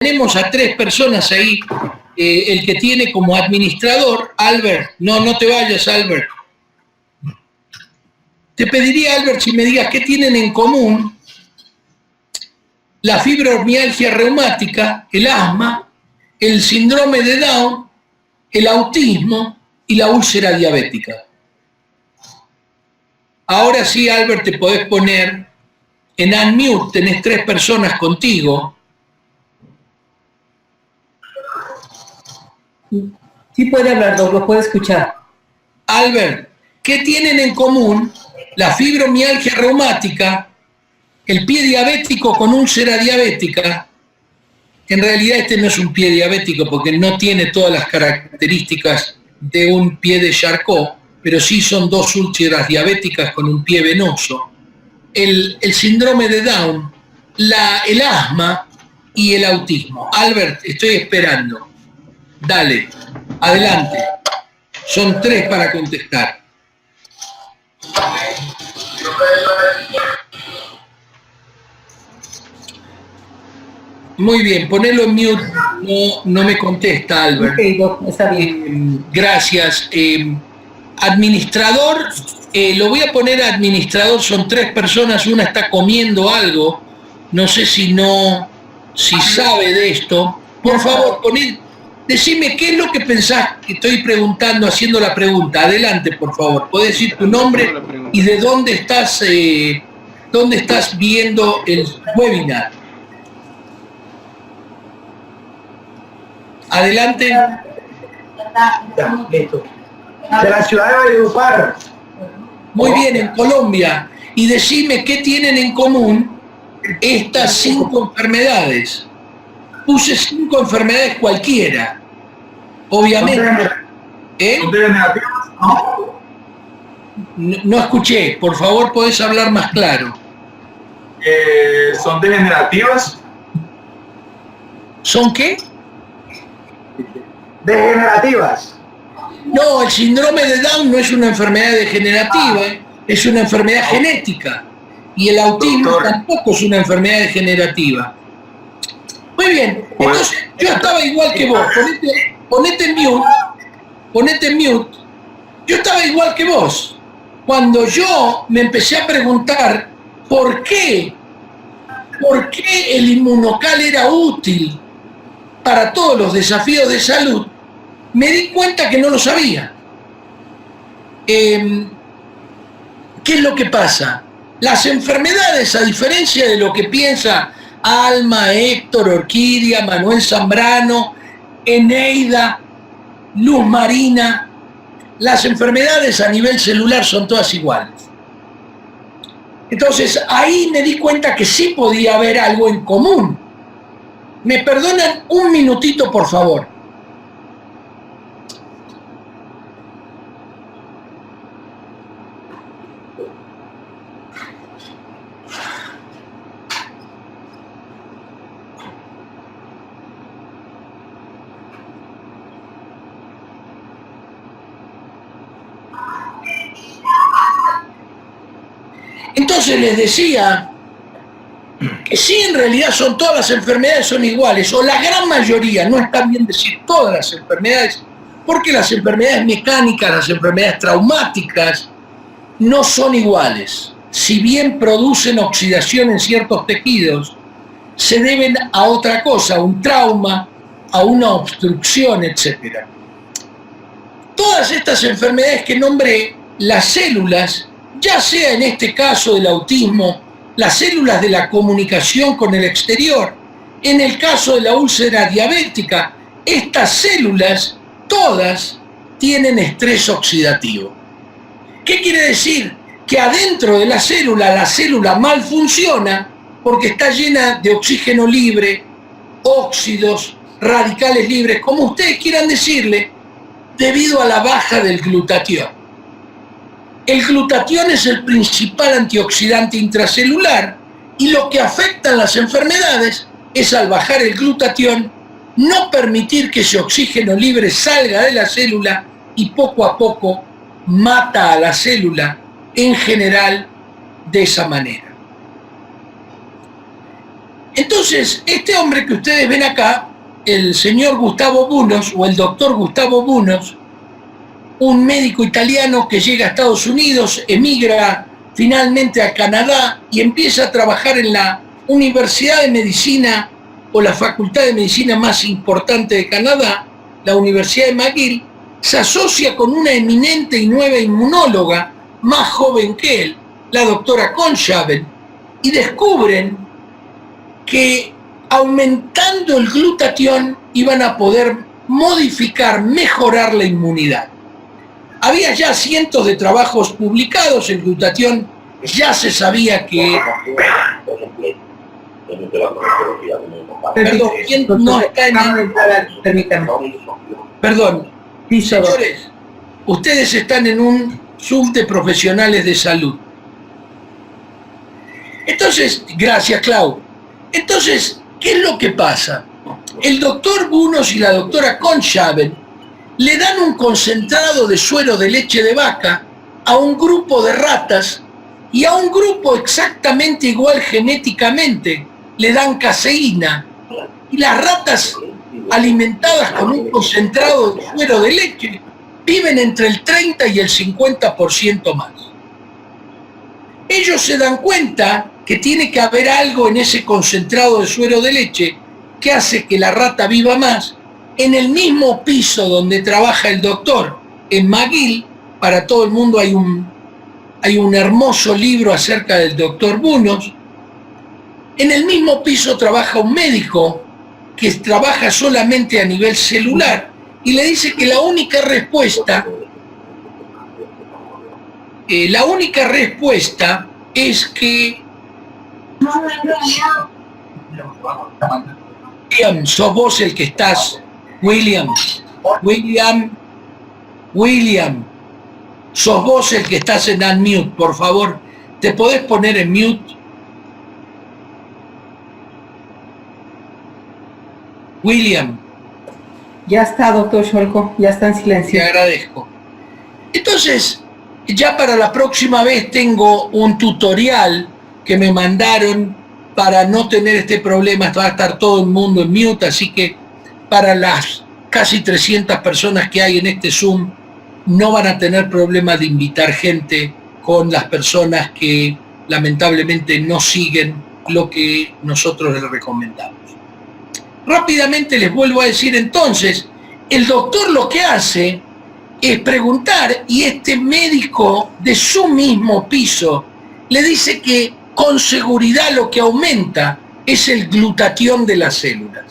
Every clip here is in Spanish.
tenemos a 3 personas ahí, el que tiene como administrador, Albert, no te vayas, Albert. Te pediría, Albert, si me digas qué tienen en común la fibromialgia reumática, el asma, el síndrome de Down, el autismo y la úlcera diabética. Ahora sí, Albert, te podés poner en unmute, tenés 3 personas contigo. Sí puede hablar, lo puede escuchar. Albert, ¿qué tienen en común la fibromialgia reumática, el pie diabético con úlcera diabética? En realidad este no es un pie diabético porque no tiene todas las características de un pie de Charcot, pero sí son 2 úlceras diabéticas con un pie venoso. El síndrome de Down, el asma y el autismo. Albert, estoy esperando. Dale, adelante. Son 3 para contestar. Muy bien, ponelo en mute. No me contesta, Albert. Ok, está bien. Gracias. Administrador, lo voy a poner a administrador, son 3 personas, una está comiendo algo. No sé si sabe de esto. Por favor, decime qué es lo que pensás que estoy preguntando, haciendo la pregunta. Adelante, por favor. Podés decir tu nombre y de dónde estás viendo el webinar. Adelante. Ya, listo. De la ciudad de Valledupar. Muy bien, en Colombia. Y decime qué tienen en común estas 5 enfermedades. Puse 5 enfermedades cualquiera. Obviamente. ¿Son degenerativas? No escuché. Por favor, podés hablar más claro. ¿Son degenerativas? ¿Son qué? Degenerativas. No, el síndrome de Down no es una enfermedad degenerativa, es una enfermedad genética. Y el autismo tampoco es una enfermedad degenerativa. Muy bien, entonces yo estaba igual que vos. Ponete en mute. Yo estaba igual que vos. Cuando yo me empecé a preguntar por qué el inmunocal era útil para todos los desafíos de salud, me di cuenta que no lo sabía. ¿Qué es lo que pasa? Las enfermedades, a diferencia de lo que piensa Alma, Héctor, Orquídea, Manuel Zambrano, Eneida, Luz Marina, las enfermedades a nivel celular son todas iguales. Entonces ahí me di cuenta que sí podía haber algo en común. ¿Me perdonan un minutito, por favor? Entonces les decía que sí, en realidad todas las enfermedades son iguales, o la gran mayoría, no está bien decir todas las enfermedades, porque las enfermedades mecánicas, las enfermedades traumáticas, no son iguales. Si bien producen oxidación en ciertos tejidos, se deben a otra cosa, a un trauma, a una obstrucción, etc. Todas estas enfermedades que nombré, las células, ya sea en este caso del autismo, las células de la comunicación con el exterior, en el caso de la úlcera diabética, estas células todas tienen estrés oxidativo. ¿Qué quiere decir? Que adentro de la célula mal funciona porque está llena de oxígeno libre, óxidos, radicales libres, como ustedes quieran decirle, debido a la baja del glutatión. El glutatión es el principal antioxidante intracelular y lo que afecta a las enfermedades es, al bajar el glutatión, no permitir que ese oxígeno libre salga de la célula y poco a poco mata a la célula en general de esa manera. Entonces, este hombre que ustedes ven acá, el señor Gustavo Bunos, o el doctor Gustavo Bunos, un médico italiano que llega a Estados Unidos, emigra finalmente a Canadá y empieza a trabajar en la Universidad de Medicina o la Facultad de Medicina más importante de Canadá, la Universidad de McGill, se asocia con una eminente y nueva inmunóloga más joven que él, la doctora Conshaven, y descubren que aumentando el glutatión iban a poder modificar, mejorar la inmunidad. Había ya cientos de trabajos publicados, el glutatión ya se sabía que... Perdón, ¿quién no está en el... Perdón, señores, ustedes están en un Zoom de profesionales de salud. Entonces, gracias, Clau. Entonces, ¿qué es lo que pasa? El doctor Bunos y la doctora Conshaven le dan un concentrado de suero de leche de vaca a un grupo de ratas y a un grupo exactamente igual genéticamente le dan caseína, y las ratas alimentadas con un concentrado de suero de leche viven entre el 30 y el 50% más. Ellos se dan cuenta que tiene que haber algo en ese concentrado de suero de leche que hace que la rata viva más. En el mismo piso donde trabaja el doctor, en McGill, para todo el mundo hay un hermoso libro acerca del doctor Bunos. En el mismo piso trabaja un médico que trabaja solamente a nivel celular y le dice que la única respuesta es que... William, sos vos el que estás. William, sos vos el que estás en unmute, por favor. ¿Te podés poner en mute? William. Ya está, doctor Scholko, ya está en silencio. Te agradezco. Entonces, ya para la próxima vez tengo un tutorial que me mandaron para no tener este problema. Va a estar todo el mundo en mute, así que para las casi 300 personas que hay en este Zoom, no van a tener problema de invitar gente con las personas que lamentablemente no siguen lo que nosotros les recomendamos. Rápidamente les vuelvo a decir entonces, el doctor lo que hace es preguntar, y este médico de su mismo piso le dice que con seguridad lo que aumenta es el glutatión de las células.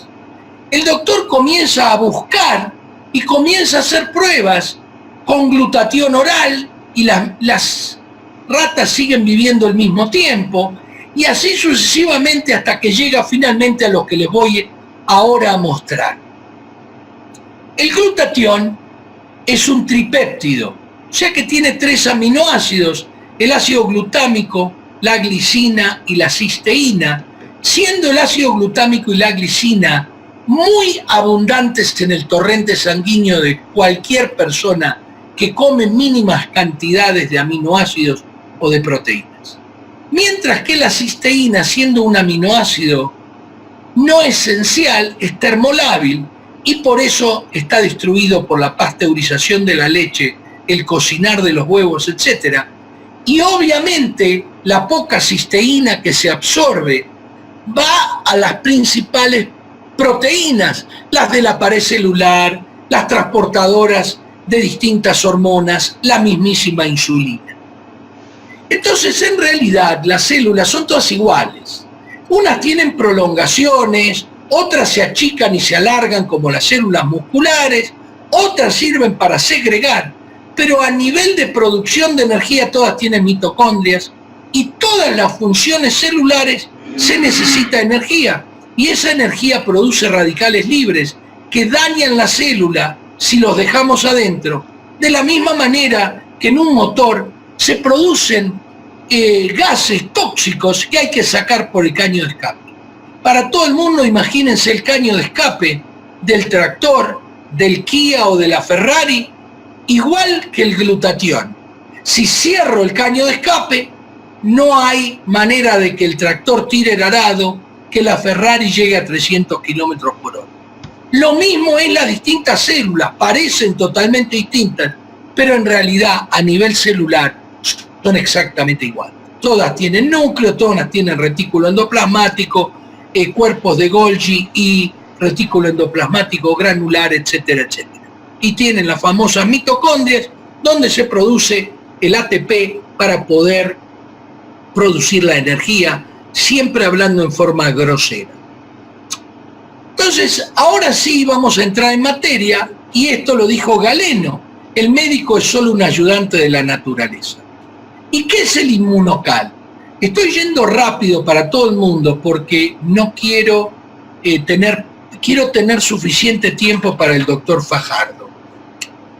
El doctor comienza a buscar y comienza a hacer pruebas con glutatión oral y las ratas siguen viviendo al mismo tiempo y así sucesivamente hasta que llega finalmente a lo que les voy ahora a mostrar. El glutatión es un tripéptido, o sea que tiene 3 aminoácidos, el ácido glutámico, la glicina y la cisteína, siendo el ácido glutámico y la glicina muy abundantes en el torrente sanguíneo de cualquier persona que come mínimas cantidades de aminoácidos o de proteínas. Mientras que la cisteína, siendo un aminoácido no esencial, es termolábil y por eso está destruido por la pasteurización de la leche, el cocinar de los huevos, etc. Y obviamente la poca cisteína que se absorbe va a las principales proteínas, las de la pared celular, las transportadoras de distintas hormonas, la mismísima insulina. Entonces, en realidad, las células son todas iguales. Unas tienen prolongaciones, otras se achican y se alargan como las células musculares, otras sirven para segregar, pero a nivel de producción de energía todas tienen mitocondrias y todas las funciones celulares se necesita energía y esa energía produce radicales libres que dañan la célula si los dejamos adentro. De la misma manera que en un motor se producen gases tóxicos que hay que sacar por el caño de escape. Para todo el mundo, imagínense el caño de escape del tractor, del Kia o de la Ferrari, igual que el glutatión. Si cierro el caño de escape, no hay manera de que el tractor tire el arado, que la Ferrari llegue a 300 kilómetros por hora. Lo mismo es las distintas células, parecen totalmente distintas, pero en realidad a nivel celular son exactamente iguales. Todas tienen núcleo, todas tienen retículo endoplasmático, cuerpos de Golgi y retículo endoplasmático granular, etcétera, etcétera. Y tienen las famosas mitocondrias, donde se produce el ATP para poder producir la energía, siempre hablando en forma grosera. Entonces, ahora sí vamos a entrar en materia, y esto lo dijo Galeno: el médico es solo un ayudante de la naturaleza. ¿Y qué es el inmunocal? Estoy yendo rápido para todo el mundo porque no quiero quiero tener suficiente tiempo para el doctor Fajardo.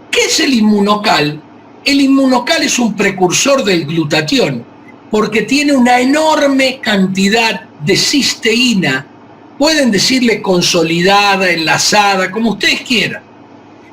¿Qué es el inmunocal? El inmunocal es un precursor del glutatión porque tiene una enorme cantidad de cisteína. Pueden decirle consolidada, enlazada, como ustedes quieran.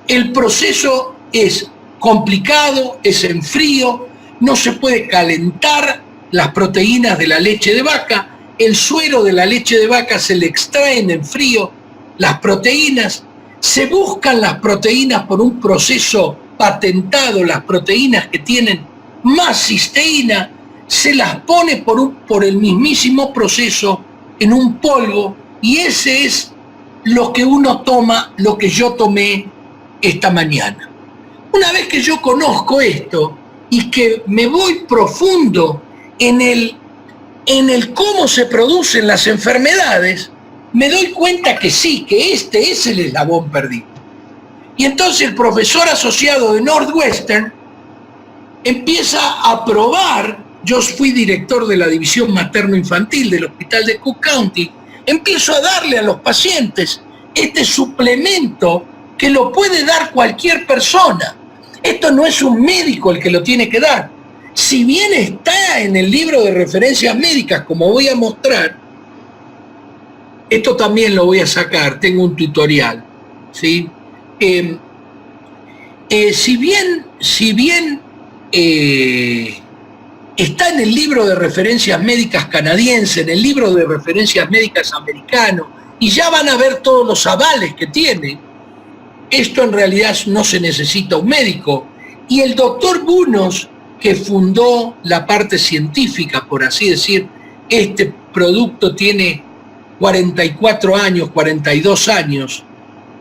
El proceso es complicado, es en frío, no se puede calentar las proteínas de la leche de vaca, el suero de la leche de vaca se le extraen en frío, las proteínas, se buscan las proteínas por un proceso patentado, las proteínas que tienen más cisteína, se las pone por el mismísimo proceso en un polvo, y ese es lo que uno toma, lo que yo tomé esta mañana. Una vez que yo conozco esto y que me voy profundo en el cómo se producen las enfermedades, me doy cuenta que sí, que este es el eslabón perdido. Y entonces el profesor asociado de Northwestern empieza a probar. Yo fui director de la división materno-infantil del hospital de Cook County. Empiezo a darle a los pacientes este suplemento que lo puede dar cualquier persona. Esto no es un médico el que lo tiene que dar. Si bien está en el libro de referencias médicas, como voy a mostrar, esto también lo voy a sacar, tengo un tutorial, ¿sí? Si bien está en el libro de referencias médicas canadiense, en el libro de referencias médicas americano, y ya van a ver todos los avales que tiene, esto en realidad no se necesita un médico. Y el doctor Bunos, que fundó la parte científica, por así decir, este producto tiene 44 años, 42 años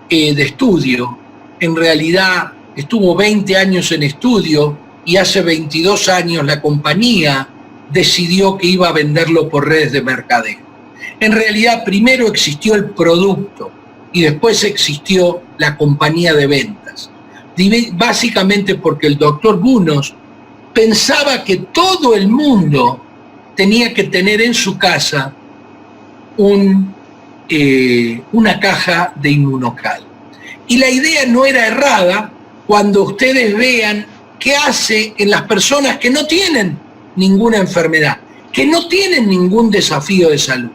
de estudio, en realidad estuvo 20 años en estudio, y hace 22 años la compañía decidió que iba a venderlo por redes de mercadeo. En realidad primero existió el producto y después existió la compañía de ventas. Básicamente porque el doctor Bunos pensaba que todo el mundo tenía que tener en su casa una caja de inmunocal. Y la idea no era errada cuando ustedes vean qué hace en las personas que no tienen ninguna enfermedad, que no tienen ningún desafío de salud.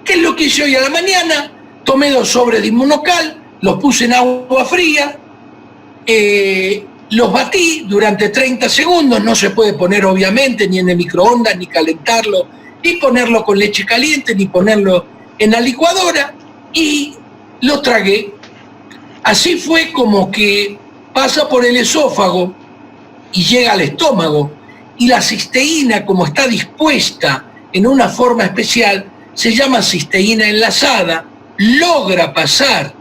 ¿Qué es lo que hice hoy a la mañana? Tomé 2 sobres de inmunocal, los puse en agua fría, los batí durante 30 segundos, no se puede poner obviamente ni en el microondas, ni calentarlo, ni ponerlo con leche caliente, ni ponerlo en la licuadora, y lo tragué. Así fue como que pasa por el esófago y llega al estómago, y la cisteína, como está dispuesta en una forma especial, se llama cisteína enlazada, logra pasar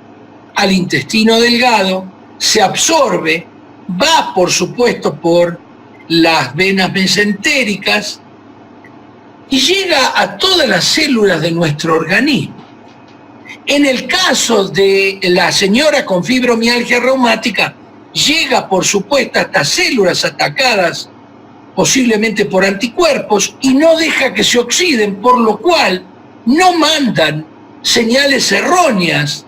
al intestino delgado, se absorbe, va por supuesto por las venas mesentéricas y llega a todas las células de nuestro organismo. En el caso de la señora con fibromialgia reumática, llega por supuesto a estas células atacadas posiblemente por anticuerpos y no deja que se oxiden, por lo cual no mandan señales erróneas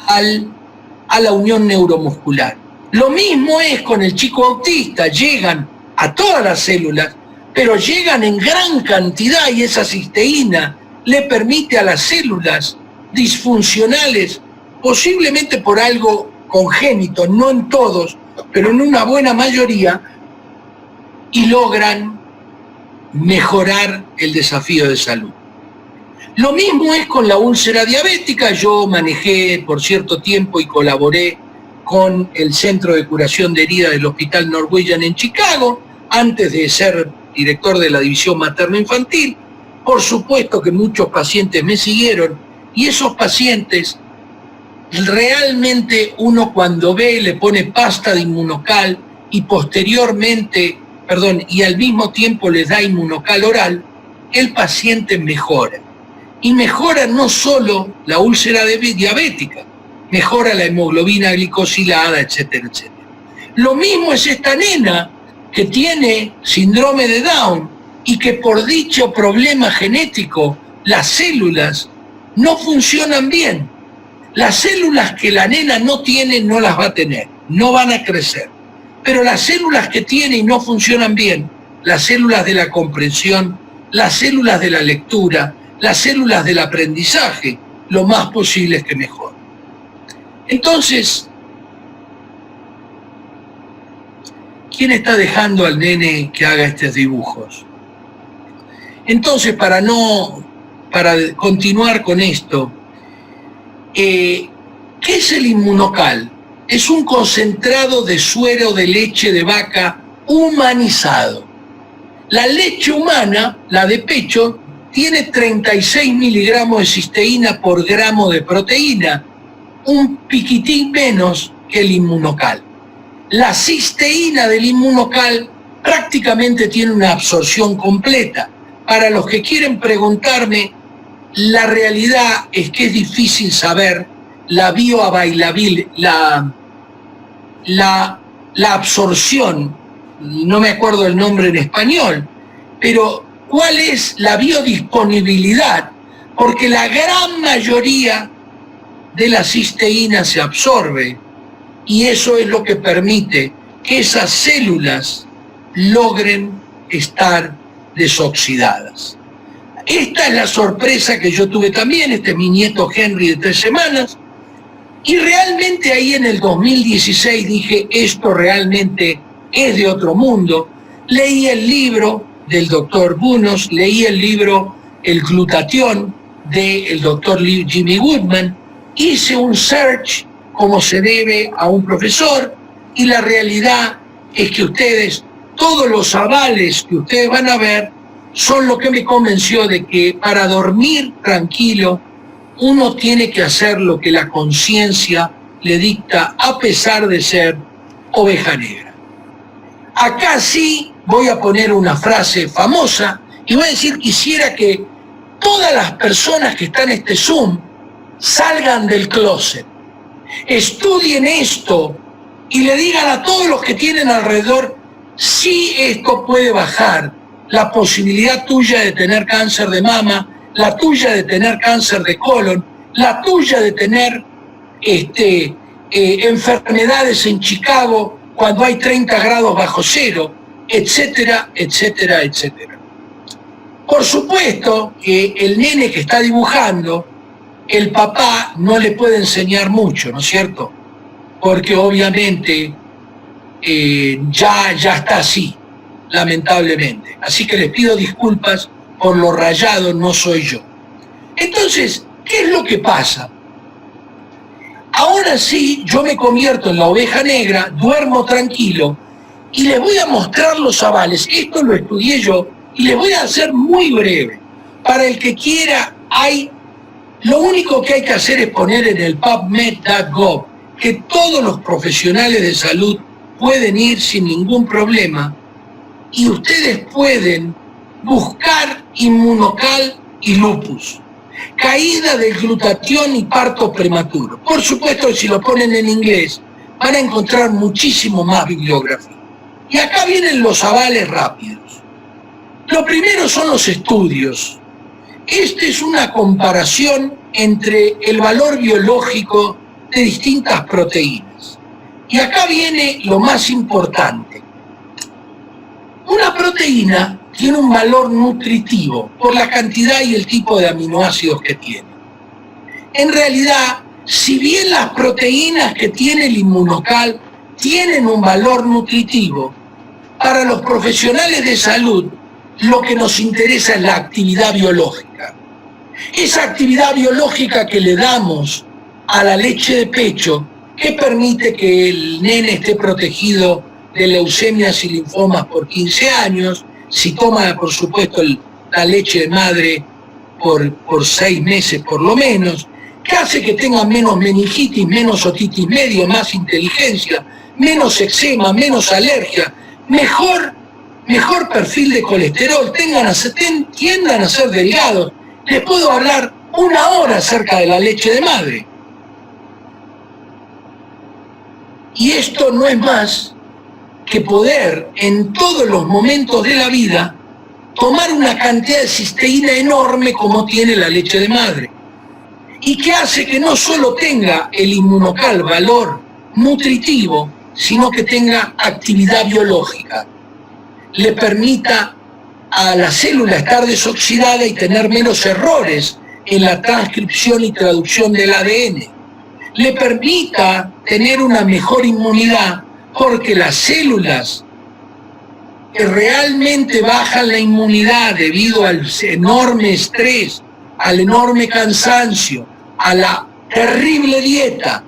a la unión neuromuscular. Lo mismo es con el chico autista, llegan a todas las células, pero llegan en gran cantidad y esa cisteína le permite a las células disfuncionales, posiblemente por algo congénito, no en todos, pero en una buena mayoría, y logran mejorar el desafío de salud. Lo mismo es con la úlcera diabética. Yo manejé por cierto tiempo y colaboré con el Centro de Curación de Heridas del Hospital Norwegian en Chicago, antes de ser director de la División Materno-Infantil. Por supuesto que muchos pacientes me siguieron, y esos pacientes, realmente uno cuando ve, le pone pasta de Inmunocal y posteriormente, y al mismo tiempo les da Inmunocal oral, el paciente mejora. Y mejora no solo la úlcera diabética, mejora la hemoglobina glicosilada, etcétera, etcétera. Lo mismo es esta nena que tiene síndrome de Down y que por dicho problema genético las células no funcionan bien. Las células que la nena no tiene no las va a tener, no van a crecer. Pero las células que tiene y no funcionan bien, las células de la comprensión, las células de la lectura, las células del aprendizaje, lo más posible es que mejoren. Entonces, ¿quién está dejando al nene que haga estos dibujos? Entonces, para continuar con esto, ¿qué es el Inmunocal? Es un concentrado de suero de leche de vaca humanizado. La leche humana, la de pecho, tiene 36 miligramos de cisteína por gramo de proteína, un piquitín menos que el Inmunocal. La cisteína del Inmunocal prácticamente tiene una absorción completa. Para los que quieren preguntarme, la realidad es que es difícil saber la bioavailabilidad, la absorción, no me acuerdo el nombre en español, pero cuál es la biodisponibilidad, porque la gran mayoría de la cisteína se absorbe y eso es lo que permite que esas células logren estar desoxidadas. Esta es la sorpresa que yo tuve también, este es mi nieto Henry de 3 semanas, y realmente ahí en el 2016 dije, esto realmente es de otro mundo. Leí el libro del doctor Bunos, leí el libro El glutatión del doctor Jimmy Goodman, hice un search como se debe a un profesor, y la realidad es que ustedes, todos los avales que ustedes van a ver, son lo que me convenció de que para dormir tranquilo, uno tiene que hacer lo que la conciencia le dicta, a pesar de ser oveja negra. Acá sí voy a poner una frase famosa y voy a decir, quisiera que todas las personas que están en este Zoom salgan del closet, estudien esto y le digan a todos los que tienen alrededor, si esto puede bajar la posibilidad tuya de tener cáncer de mama, la tuya de tener cáncer de colon, la tuya de tener enfermedades en Chicago cuando hay 30 grados bajo cero, etcétera, etcétera, etcétera. Por supuesto que el nene que está dibujando, el papá no le puede enseñar mucho, ¿no es cierto? Porque obviamente ya está así, lamentablemente. Así que les pido disculpas por lo rayado, no soy yo. Entonces, ¿qué es lo que pasa? Ahora sí, yo me convierto en la oveja negra, duermo tranquilo y les voy a mostrar los avales. Esto lo estudié yo y les voy a hacer muy breve. Para el que quiera, lo único que hay que hacer es poner en el PubMed.gov, que todos los profesionales de salud pueden ir sin ningún problema, y ustedes pueden buscar Inmunocal y lupus, caída del glutatión y parto prematuro. Por supuesto, si lo ponen en inglés, van a encontrar muchísimo más bibliografía. Y acá vienen los avales rápidos. Lo primero son los estudios. Esta es una comparación entre el valor biológico de distintas proteínas. Y acá viene lo más importante. Una proteína tiene un valor nutritivo por la cantidad y el tipo de aminoácidos que tiene. En realidad, si bien las proteínas que tiene el Inmunocal tienen un valor nutritivo, para los profesionales de salud lo que nos interesa es la actividad biológica. Esa actividad biológica que le damos a la leche de pecho, que permite que el nene esté protegido de leucemias y linfomas por 15 años, si toma, por supuesto, la leche de madre por 6 meses por lo menos, que hace que tengan menos meningitis, menos otitis media, más inteligencia, menos eczema, menos alergia, mejor perfil de colesterol, tiendan a ser delgados. Les puedo hablar 1 hora acerca de la leche de madre. Y esto no es más que poder, en todos los momentos de la vida, tomar una cantidad de cisteína enorme como tiene la leche de madre. Y que hace que no solo tenga el inmunocal valor nutritivo, sino que tenga actividad biológica. Le permita a la célula estar desoxidada y tener menos errores en la transcripción y traducción del ADN. Le permita tener una mejor inmunidad, porque las células que realmente bajan la inmunidad debido al enorme estrés, al enorme cansancio, a la terrible dieta,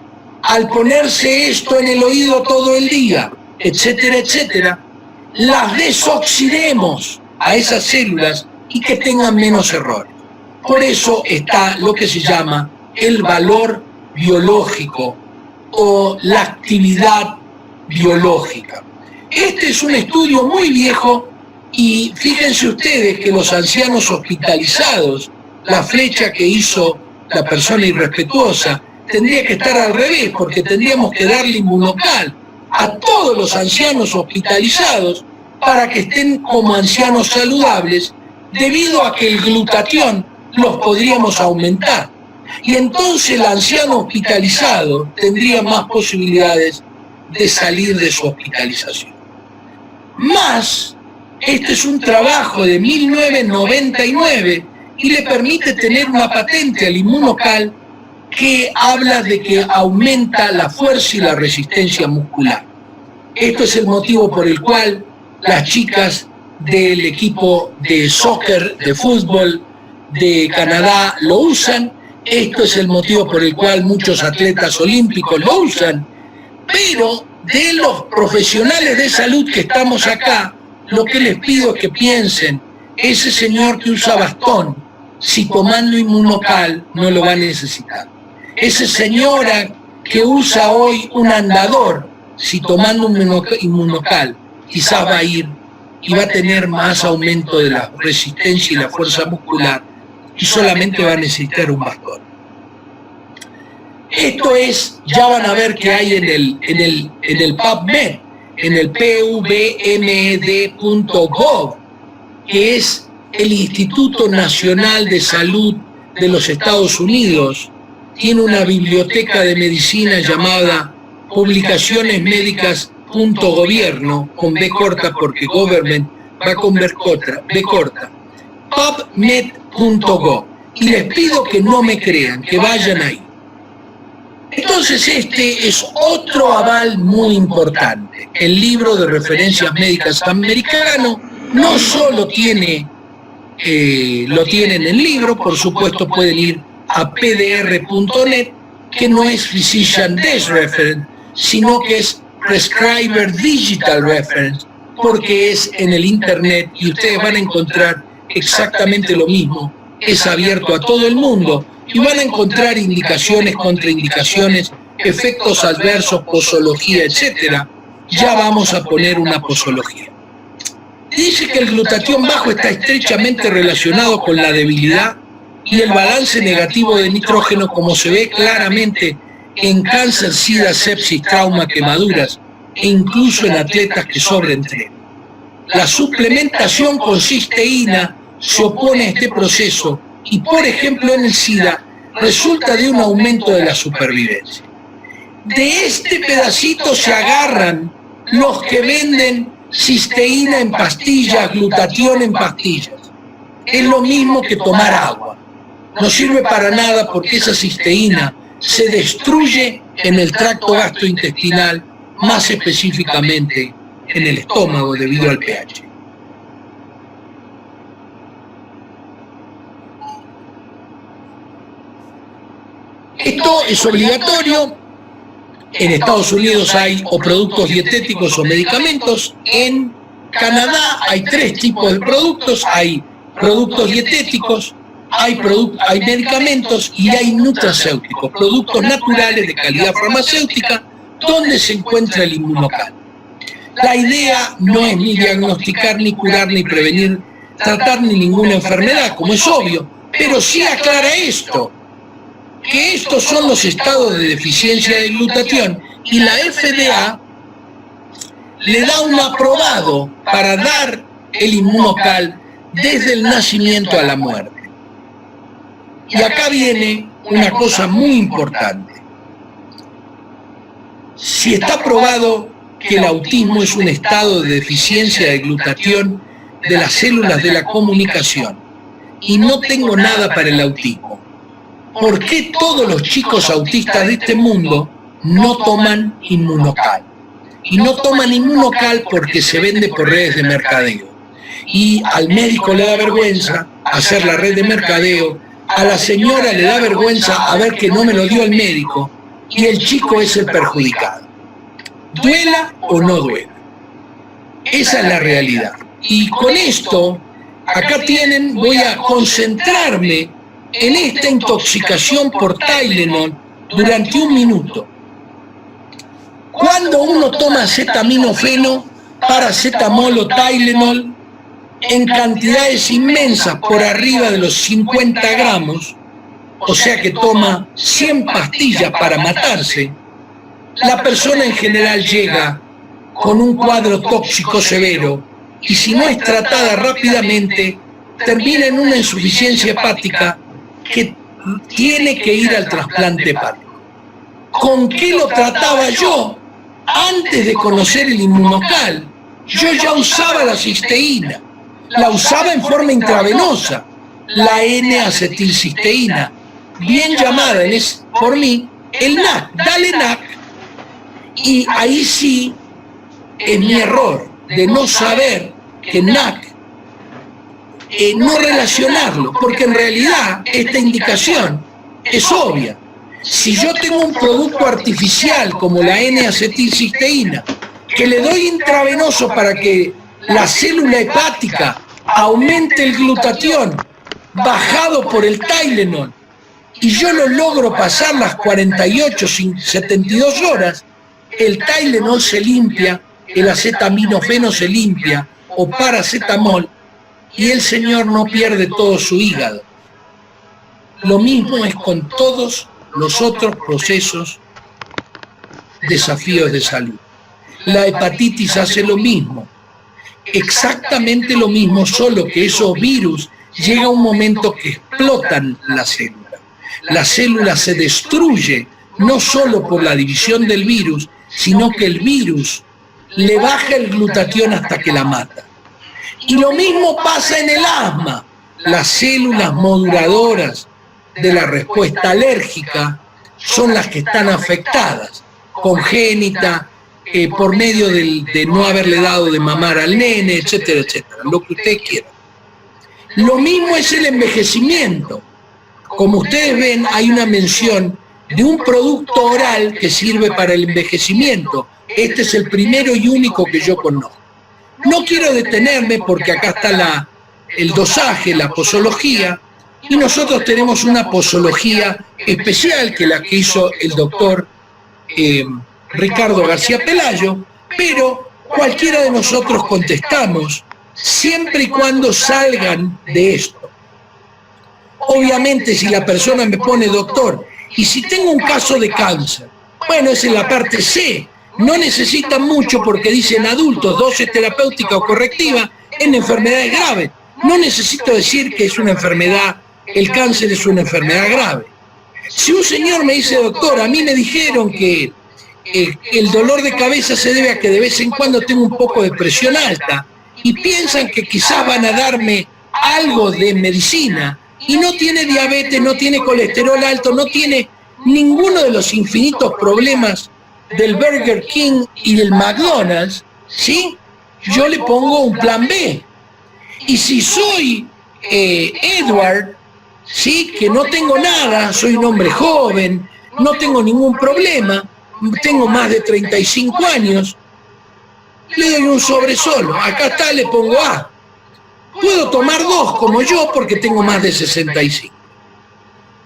al ponerse esto en el oído todo el día, etcétera, etcétera, las desoxidemos a esas células y que tengan menos errores. Por eso está lo que se llama el valor biológico o la actividad biológica. Este es un estudio muy viejo y fíjense ustedes que los ancianos hospitalizados, la flecha que hizo la persona irrespetuosa, tendría que estar al revés, porque tendríamos que darle inmunocal a todos los ancianos hospitalizados para que estén como ancianos saludables, debido a que el glutatión los podríamos aumentar. Y entonces el anciano hospitalizado tendría más posibilidades de salir de su hospitalización. Más, este es un trabajo de 1999 y le permite tener una patente al inmunocal que habla de que aumenta la fuerza y la resistencia muscular. Esto es el motivo por el cual las chicas del equipo de soccer, de fútbol de Canadá lo usan. Esto es el motivo por el cual muchos atletas olímpicos lo usan. Pero de los profesionales de salud que estamos acá, lo que les pido es que piensen, ese señor que usa bastón, si tomando inmunocal no lo va a necesitar. Esa señora que usa hoy un andador, si tomando un inmunocal, quizás va a ir y va a tener más aumento de la resistencia y la fuerza muscular y solamente va a necesitar un bastón. Esto es, ya van a ver que hay en el PubMed, en el pubmed.gov, que es el Instituto Nacional de Salud de los Estados Unidos. Tiene una biblioteca de medicina llamada publicacionesmédicas.gobierno, con B corta porque government va con B corta, pubmed.gov. Y les pido que no me crean, que vayan ahí. Entonces este es otro aval muy importante. El libro de referencias médicas americano no solo lo tienen en el libro, por supuesto pueden ir a pdr.net, que no es Physician Desk Reference, sino que es Prescriber Digital Reference, porque es en el Internet y ustedes van a encontrar exactamente lo mismo. Es abierto a todo el mundo y van a encontrar indicaciones, contraindicaciones, efectos adversos, posología, etc. Ya vamos a poner una posología. Dice que el glutatión bajo está estrechamente relacionado con la debilidad y el balance negativo de nitrógeno, como se ve claramente en cáncer, sida, sepsis, trauma, quemaduras e incluso en atletas que sobreentrenan. La suplementación con cisteína se opone a este proceso y, por ejemplo, en el SIDA resulta de un aumento de la supervivencia. De este pedacito se agarran los que venden cisteína en pastillas, glutatión en pastillas. Es lo mismo que tomar agua. No sirve para nada porque esa cisteína se destruye en el tracto gastrointestinal, más específicamente en el estómago debido al pH. Esto es obligatorio. En Estados Unidos hay o productos dietéticos o medicamentos. En Canadá hay 3 tipos de productos. Hay productos dietéticos, hay medicamentos y hay nutracéuticos, productos naturales de calidad farmacéutica, donde se encuentra el Inmunocal. La idea no es ni diagnosticar, ni curar, ni prevenir, tratar ni ninguna enfermedad, como es obvio, pero sí aclara esto, que estos son los estados de deficiencia de glutatión y la FDA le da un aprobado para dar el Inmunocal desde el nacimiento a la muerte. Y acá viene una cosa muy importante. Si está probado que el autismo es un estado de deficiencia de glutatión de las células de la comunicación y no tengo nada para el autismo, ¿por qué todos los chicos autistas de este mundo no toman Inmunocal? Y no toman Inmunocal porque se vende por redes de mercadeo. Y al médico le da vergüenza hacer la red de mercadeo, a la señora le da vergüenza a ver que no me lo dio el médico, y el chico es el perjudicado. Duela o no duela. Esa es la realidad. Y con esto, acá tienen, voy a concentrarme en esta intoxicación por Tylenol durante 1 minuto. Cuando uno toma acetaminofeno, paracetamol o Tylenol en cantidades inmensas por arriba de los 50 gramos, o sea que toma 100 pastillas para matarse, la persona en general llega con un cuadro tóxico severo y si no es tratada rápidamente, termina en una insuficiencia hepática que tiene que ir al trasplante hepático. ¿Con qué lo trataba yo? Antes de conocer el Inmunocal, yo ya usaba la cisteína, la usaba en forma intravenosa, la N-acetilcisteína, bien llamada por mí, el NAC, dale NAC, y ahí sí es mi error de no saber que NAC, no relacionarlo, porque en realidad esta indicación es obvia. Si yo tengo un producto artificial como la N-acetilcisteína, que le doy intravenoso para que la célula hepática aumente el glutatión bajado por el Tylenol, y yo lo logro pasar las 48, 72 horas, el Tylenol se limpia, el acetaminofeno se limpia, o paracetamol, y el señor no pierde todo su hígado. Lo mismo es con todos los otros procesos, desafíos de salud. La hepatitis hace lo mismo, exactamente lo mismo, solo que esos virus llega a un momento que explotan la célula. La célula se destruye no solo por la división del virus, sino que el virus le baja el glutatión hasta que la mata. Y lo mismo pasa en el asma. Las células moduladoras de la respuesta alérgica son las que están afectadas, congénita, por medio de no haberle dado de mamar al nene, etcétera, etcétera, lo que usted quiera. Lo mismo es el envejecimiento. Como ustedes ven, hay una mención de un producto oral que sirve para el envejecimiento. Este es el primero y único que yo conozco. No quiero detenerme porque acá está el dosaje, la posología, y nosotros tenemos una posología especial que la que hizo el doctor Ricardo García Pelayo, pero cualquiera de nosotros contestamos siempre y cuando salgan de esto. Obviamente si la persona me pone doctor, y si tengo un caso de cáncer, bueno, es en la parte C, no necesitan mucho porque dicen adultos, dosis terapéutica o correctiva en enfermedades graves. No necesito decir que es una enfermedad, el cáncer es una enfermedad grave. Si un señor me dice, doctor, a mí me dijeron que el dolor de cabeza se debe a que de vez en cuando tengo un poco de presión alta y piensan que quizás van a darme algo de medicina y no tiene diabetes, no tiene colesterol alto, no tiene ninguno de los infinitos problemas del Burger King y del McDonald's, ¿sí? Yo le pongo un plan B. Y si soy Edward, ¿sí? Que no tengo nada, soy un hombre joven, no tengo ningún problema, tengo más de 35 años, le doy un sobre solo, acá está, le pongo A. Puedo tomar 2 como yo porque tengo más de 65.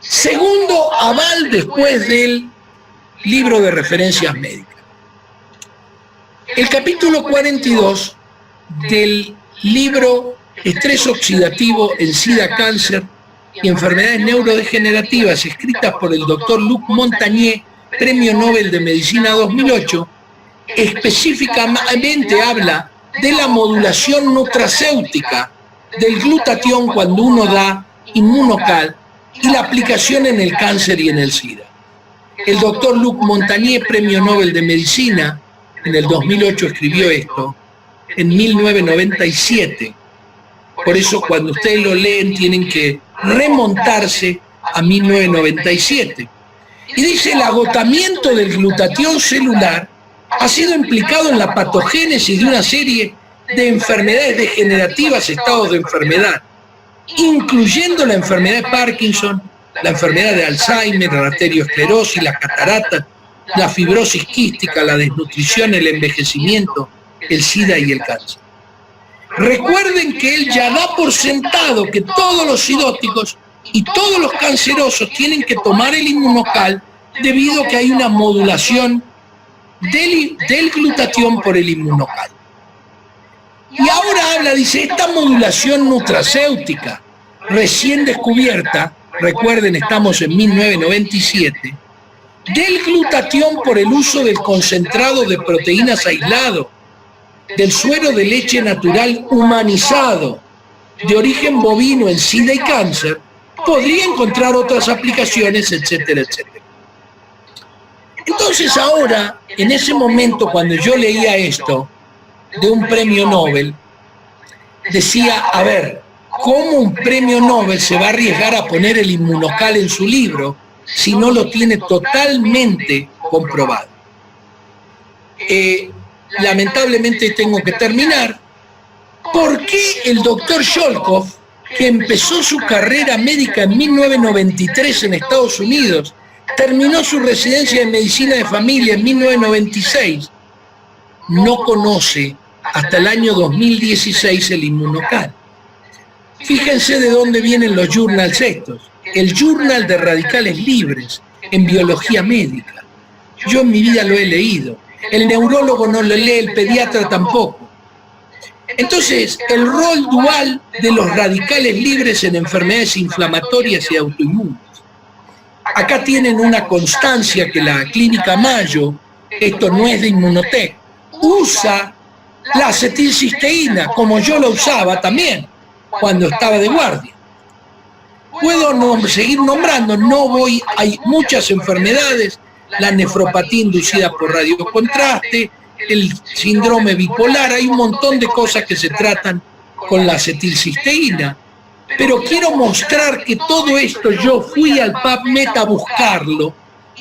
Segundo aval después del libro de referencias médicas. El capítulo 42 del libro Estrés oxidativo en SIDA, cáncer y enfermedades neurodegenerativas, escritas por el doctor Luc Montagnier, Premio Nobel de Medicina 2008, específicamente habla de la modulación nutracéutica del glutatión cuando uno da Immunocal y la aplicación en el cáncer y en el SIDA. El doctor Luc Montagnier, Premio Nobel de Medicina, en el 2008 escribió esto, en 1997. Por eso cuando ustedes lo leen tienen que remontarse a 1997. Y dice, el agotamiento del glutatión celular ha sido implicado en la patogénesis de una serie de enfermedades degenerativas, estados de enfermedad, incluyendo la enfermedad de Parkinson, la enfermedad de Alzheimer, la arteriosclerosis, las cataratas, la fibrosis quística, la desnutrición, el envejecimiento, el SIDA y el cáncer. Recuerden que él ya da por sentado que todos los sidóticos y todos los cancerosos tienen que tomar el Immunocal debido a que hay una modulación del glutatión por el Immunocal. Y ahora habla, dice, esta modulación nutracéutica recién descubierta, recuerden, estamos en 1997, del glutatión por el uso del concentrado de proteínas aislado, del suero de leche natural humanizado, de origen bovino en SIDA y cáncer, podría encontrar otras aplicaciones, etcétera, etcétera. Entonces ahora, en ese momento, cuando yo leía esto de un premio Nobel, decía, a ver, ¿cómo un premio Nobel se va a arriesgar a poner el Immunocal en su libro si no lo tiene totalmente comprobado? Lamentablemente tengo que terminar. ¿Por qué el doctor Sholkov, que empezó su carrera médica en 1993 en Estados Unidos, terminó su residencia de medicina de familia en 1996, no conoce hasta el año 2016 el Immunocal? Fíjense de dónde vienen los journals estos. El Journal de Radicales Libres en Biología Médica. Yo en mi vida lo he leído. El neurólogo no lo lee, el pediatra tampoco. Entonces, el rol dual de los radicales libres en enfermedades inflamatorias y autoinmunes. Acá tienen una constancia que la Clínica Mayo, esto no es de Inmunotech, usa la acetilcisteína, como yo la usaba también cuando estaba de guardia. Puedo seguir nombrando, no voy, hay muchas enfermedades, la nefropatía inducida por radiocontraste, el síndrome bipolar, hay un montón de cosas que se tratan con la acetilcisteína. Pero quiero mostrar que todo esto yo fui al PubMed a buscarlo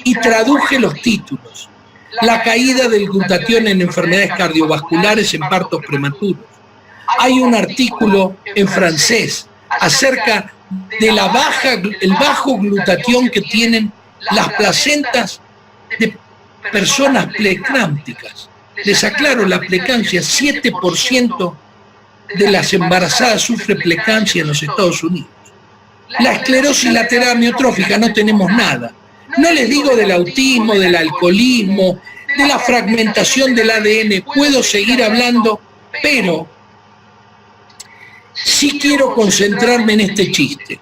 y traduje los títulos. La caída del glutatión en enfermedades cardiovasculares en partos prematuros. Hay un artículo en francés acerca de el bajo glutatión que tienen las placentas de personas preeclámpticas. Les aclaro, la preeclampsia, 7% de las embarazadas sufre preeclampsia en los Estados Unidos. La esclerosis lateral amiotrófica no tenemos nada. No les digo del autismo, del alcoholismo, de la fragmentación del ADN, puedo seguir hablando, pero sí quiero concentrarme en este chiste.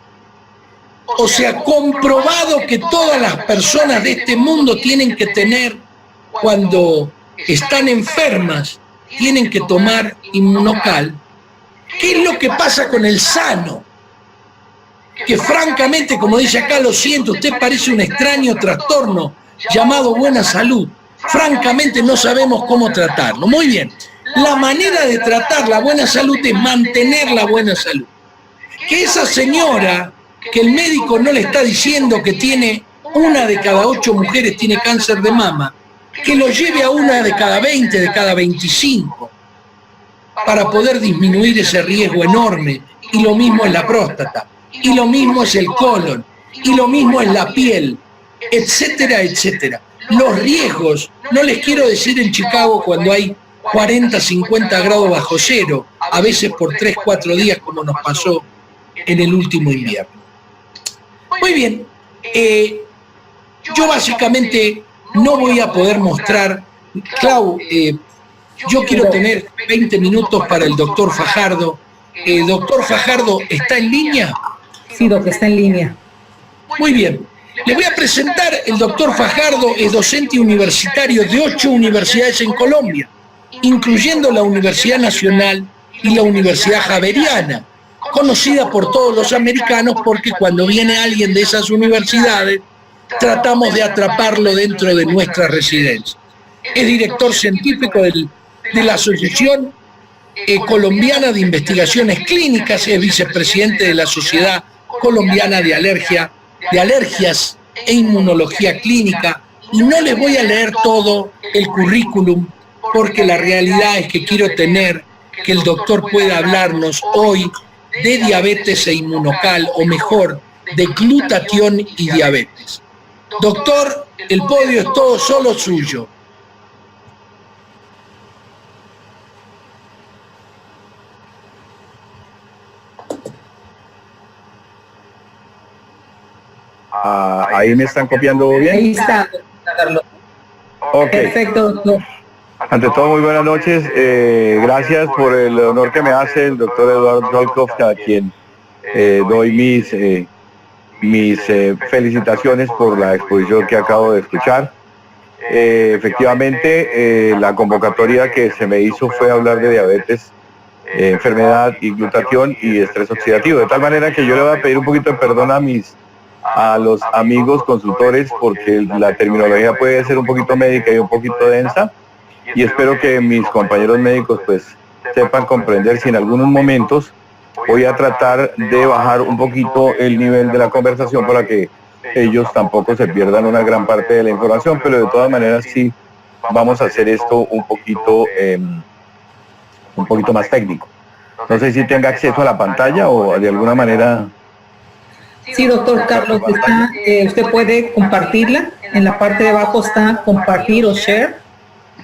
O sea, comprobado que todas las personas de este mundo tienen que tener, cuando están enfermas, tienen que tomar Immunocal. ¿Qué es lo que pasa con el sano? Que francamente, como dice acá, lo siento, usted parece un extraño trastorno llamado buena salud. Francamente no sabemos cómo tratarlo. Muy bien, la manera de tratar la buena salud es mantener la buena salud. Que esa señora, que el médico no le está diciendo que tiene 1 de cada 8 mujeres tiene cáncer de mama, que lo lleve a 1 de cada 20, de cada 25, para poder disminuir ese riesgo enorme. Y lo mismo es la próstata, y lo mismo es el colon, y lo mismo es la piel. etcétera, etcétera. Los riesgos, no les quiero decir en Chicago cuando hay 40, 50 grados bajo cero, a veces por 3, 4 días como nos pasó en el último invierno. Muy bien, yo básicamente no voy a poder mostrar, Clau, yo quiero tener 20 minutos para el doctor Fajardo. Doctor Fajardo, ¿está en línea? Sí, doctor, está en línea. Muy bien. Les voy a presentar, el doctor Fajardo es docente universitario de 8 universidades en Colombia, incluyendo la Universidad Nacional y la Universidad Javeriana, conocida por todos los americanos porque cuando viene alguien de esas universidades, tratamos de atraparlo dentro de nuestra residencia. Es director científico de la Asociación Colombiana de Investigaciones Clínicas, es vicepresidente de la Sociedad Colombiana de Alergias e Inmunología Clínica, y no les voy a leer todo el currículum porque la realidad es que quiero tener que el doctor pueda hablarnos hoy de diabetes e inmunocal, o mejor, de glutatión y diabetes. Doctor, el podio es todo solo suyo. Ahí me están copiando bien. Ahí está, Carlos. Ok. Perfecto, doctor. Ante todo, muy buenas noches. Gracias por el honor que me hace el doctor Eduardo Solkov, a quien doy mis felicitaciones por la exposición que acabo de escuchar. Efectivamente, la convocatoria que se me hizo fue hablar de diabetes, enfermedad y glutatión y estrés oxidativo. De tal manera que yo le voy a pedir un poquito de perdón a los amigos consultores porque la terminología puede ser un poquito médica y un poquito densa, y espero que mis compañeros médicos pues sepan comprender si en algunos momentos voy a tratar de bajar un poquito el nivel de la conversación para que ellos tampoco se pierdan una gran parte de la información, pero de todas maneras sí vamos a hacer esto un poquito más técnico. No sé si tenga acceso a la pantalla o de alguna manera. Sí, doctor Carlos, está, usted puede compartirla. En la parte de abajo está compartir o share.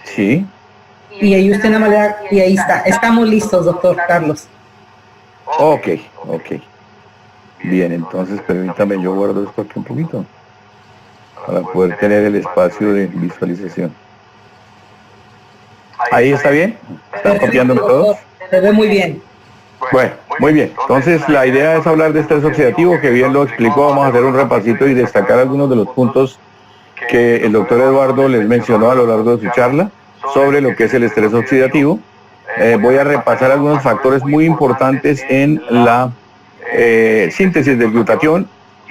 Sí. Y ahí usted nada más y ahí está. Estamos listos, doctor Carlos. Ok. Bien, entonces permítame, yo guardo esto aquí un poquito para poder tener el espacio de visualización. ¿Ahí está bien? ¿Están copiándome todos? Se ve muy bien. Bueno, muy bien. Entonces la idea es hablar de estrés oxidativo, que bien lo explicó. Vamos a hacer un repasito y destacar algunos de los puntos que el doctor Eduardo les mencionó a lo largo de su charla sobre lo que es el estrés oxidativo. Voy a repasar algunos factores muy importantes en la síntesis del glutatión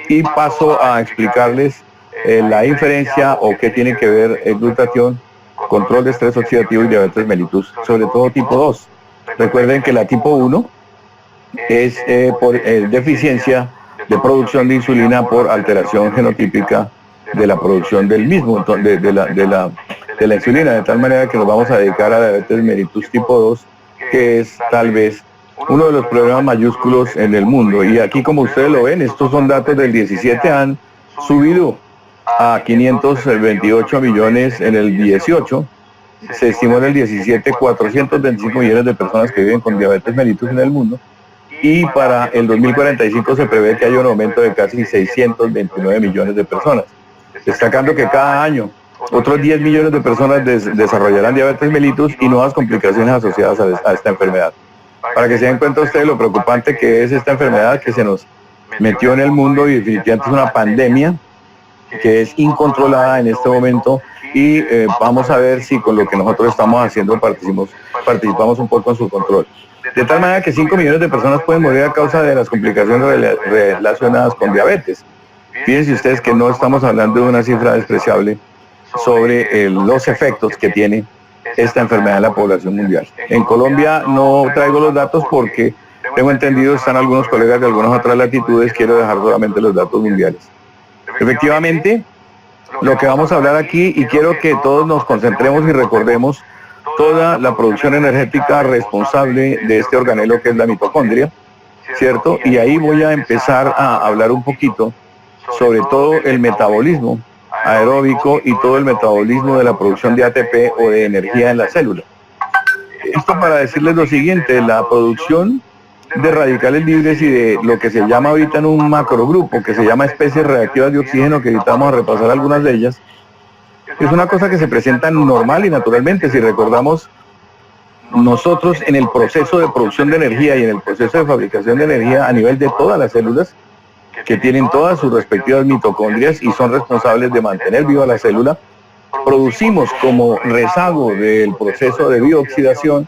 y paso a explicarles la diferencia o qué tiene que ver el glutatión, control de estrés oxidativo y diabetes mellitus, sobre todo tipo 2. Recuerden que la tipo 1 es por deficiencia de producción de insulina por alteración genotípica de la producción del mismo, de la insulina, de tal manera que nos vamos a dedicar a diabetes mellitus tipo 2, que es tal vez uno de los problemas mayúsculos en el mundo. Y aquí, como ustedes lo ven, estos son datos del 17, han subido a 528 millones en el 18. Se estimó en el 17 425 millones de personas que viven con diabetes mellitus en el mundo, y para el 2045 se prevé que haya un aumento de casi 629 millones de personas, destacando que cada año otros 10 millones de personas desarrollarán diabetes mellitus y nuevas complicaciones asociadas a esta enfermedad. Para que se den cuenta ustedes lo preocupante que es esta enfermedad que se nos metió en el mundo, y definitivamente es una pandemia que es incontrolada en este momento, y vamos a ver si con lo que nosotros estamos haciendo participamos un poco en su control. De tal manera que 5 millones de personas pueden morir a causa de las complicaciones relacionadas con diabetes. Fíjense ustedes que no estamos hablando de una cifra despreciable sobre los efectos que tiene esta enfermedad en la población mundial. En Colombia no traigo los datos porque tengo entendido están algunos colegas de algunas otras latitudes, quiero dejar solamente los datos mundiales. Efectivamente, lo que vamos a hablar aquí, y quiero que todos nos concentremos y recordemos toda la producción energética responsable de este organelo que es la mitocondria, ¿cierto? Y ahí voy a empezar a hablar un poquito sobre todo el metabolismo aeróbico y todo el metabolismo de la producción de ATP o de energía en la célula. Esto para decirles lo siguiente: la producción de radicales libres y de lo que se llama ahorita en un macrogrupo, que se llama especies reactivas de oxígeno, que ahorita vamos a repasar algunas de ellas, es una cosa que se presenta normal y naturalmente. Si recordamos, nosotros en el proceso de producción de energía y en el proceso de fabricación de energía a nivel de todas las células, que tienen todas sus respectivas mitocondrias y son responsables de mantener viva la célula, producimos como rezago del proceso de biooxidación,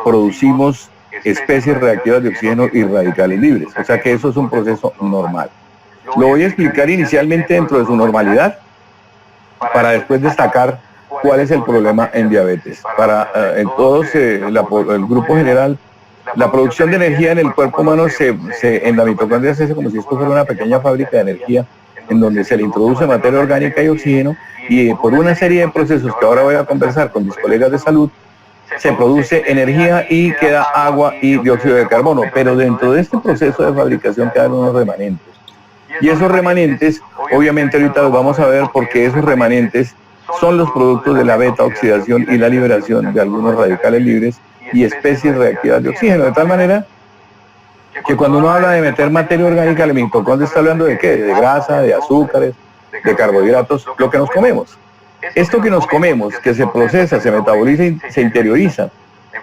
producimos especies reactivas de oxígeno y radicales libres. O sea que eso es un proceso normal. Lo voy a explicar inicialmente dentro de su normalidad, para después destacar cuál es el problema en diabetes. Para en todos, el grupo general, la producción de energía en el cuerpo humano en la mitocondria se hace como si esto fuera una pequeña fábrica de energía, en donde se le introduce materia orgánica y oxígeno, y por una serie de procesos que ahora voy a conversar con mis colegas de salud, se produce energía y queda agua y dióxido de carbono. Pero dentro de este proceso de fabricación quedan unos remanentes. Y esos remanentes, obviamente ahorita los vamos a ver, porque esos remanentes son los productos de la beta oxidación y la liberación de algunos radicales libres y especies reactivas de oxígeno, de tal manera que cuando uno habla de meter materia orgánica al mitocondria, está hablando de ¿qué? De grasa, de azúcares, de carbohidratos, lo que nos comemos. Esto que nos comemos, que se procesa, se metaboliza y se interioriza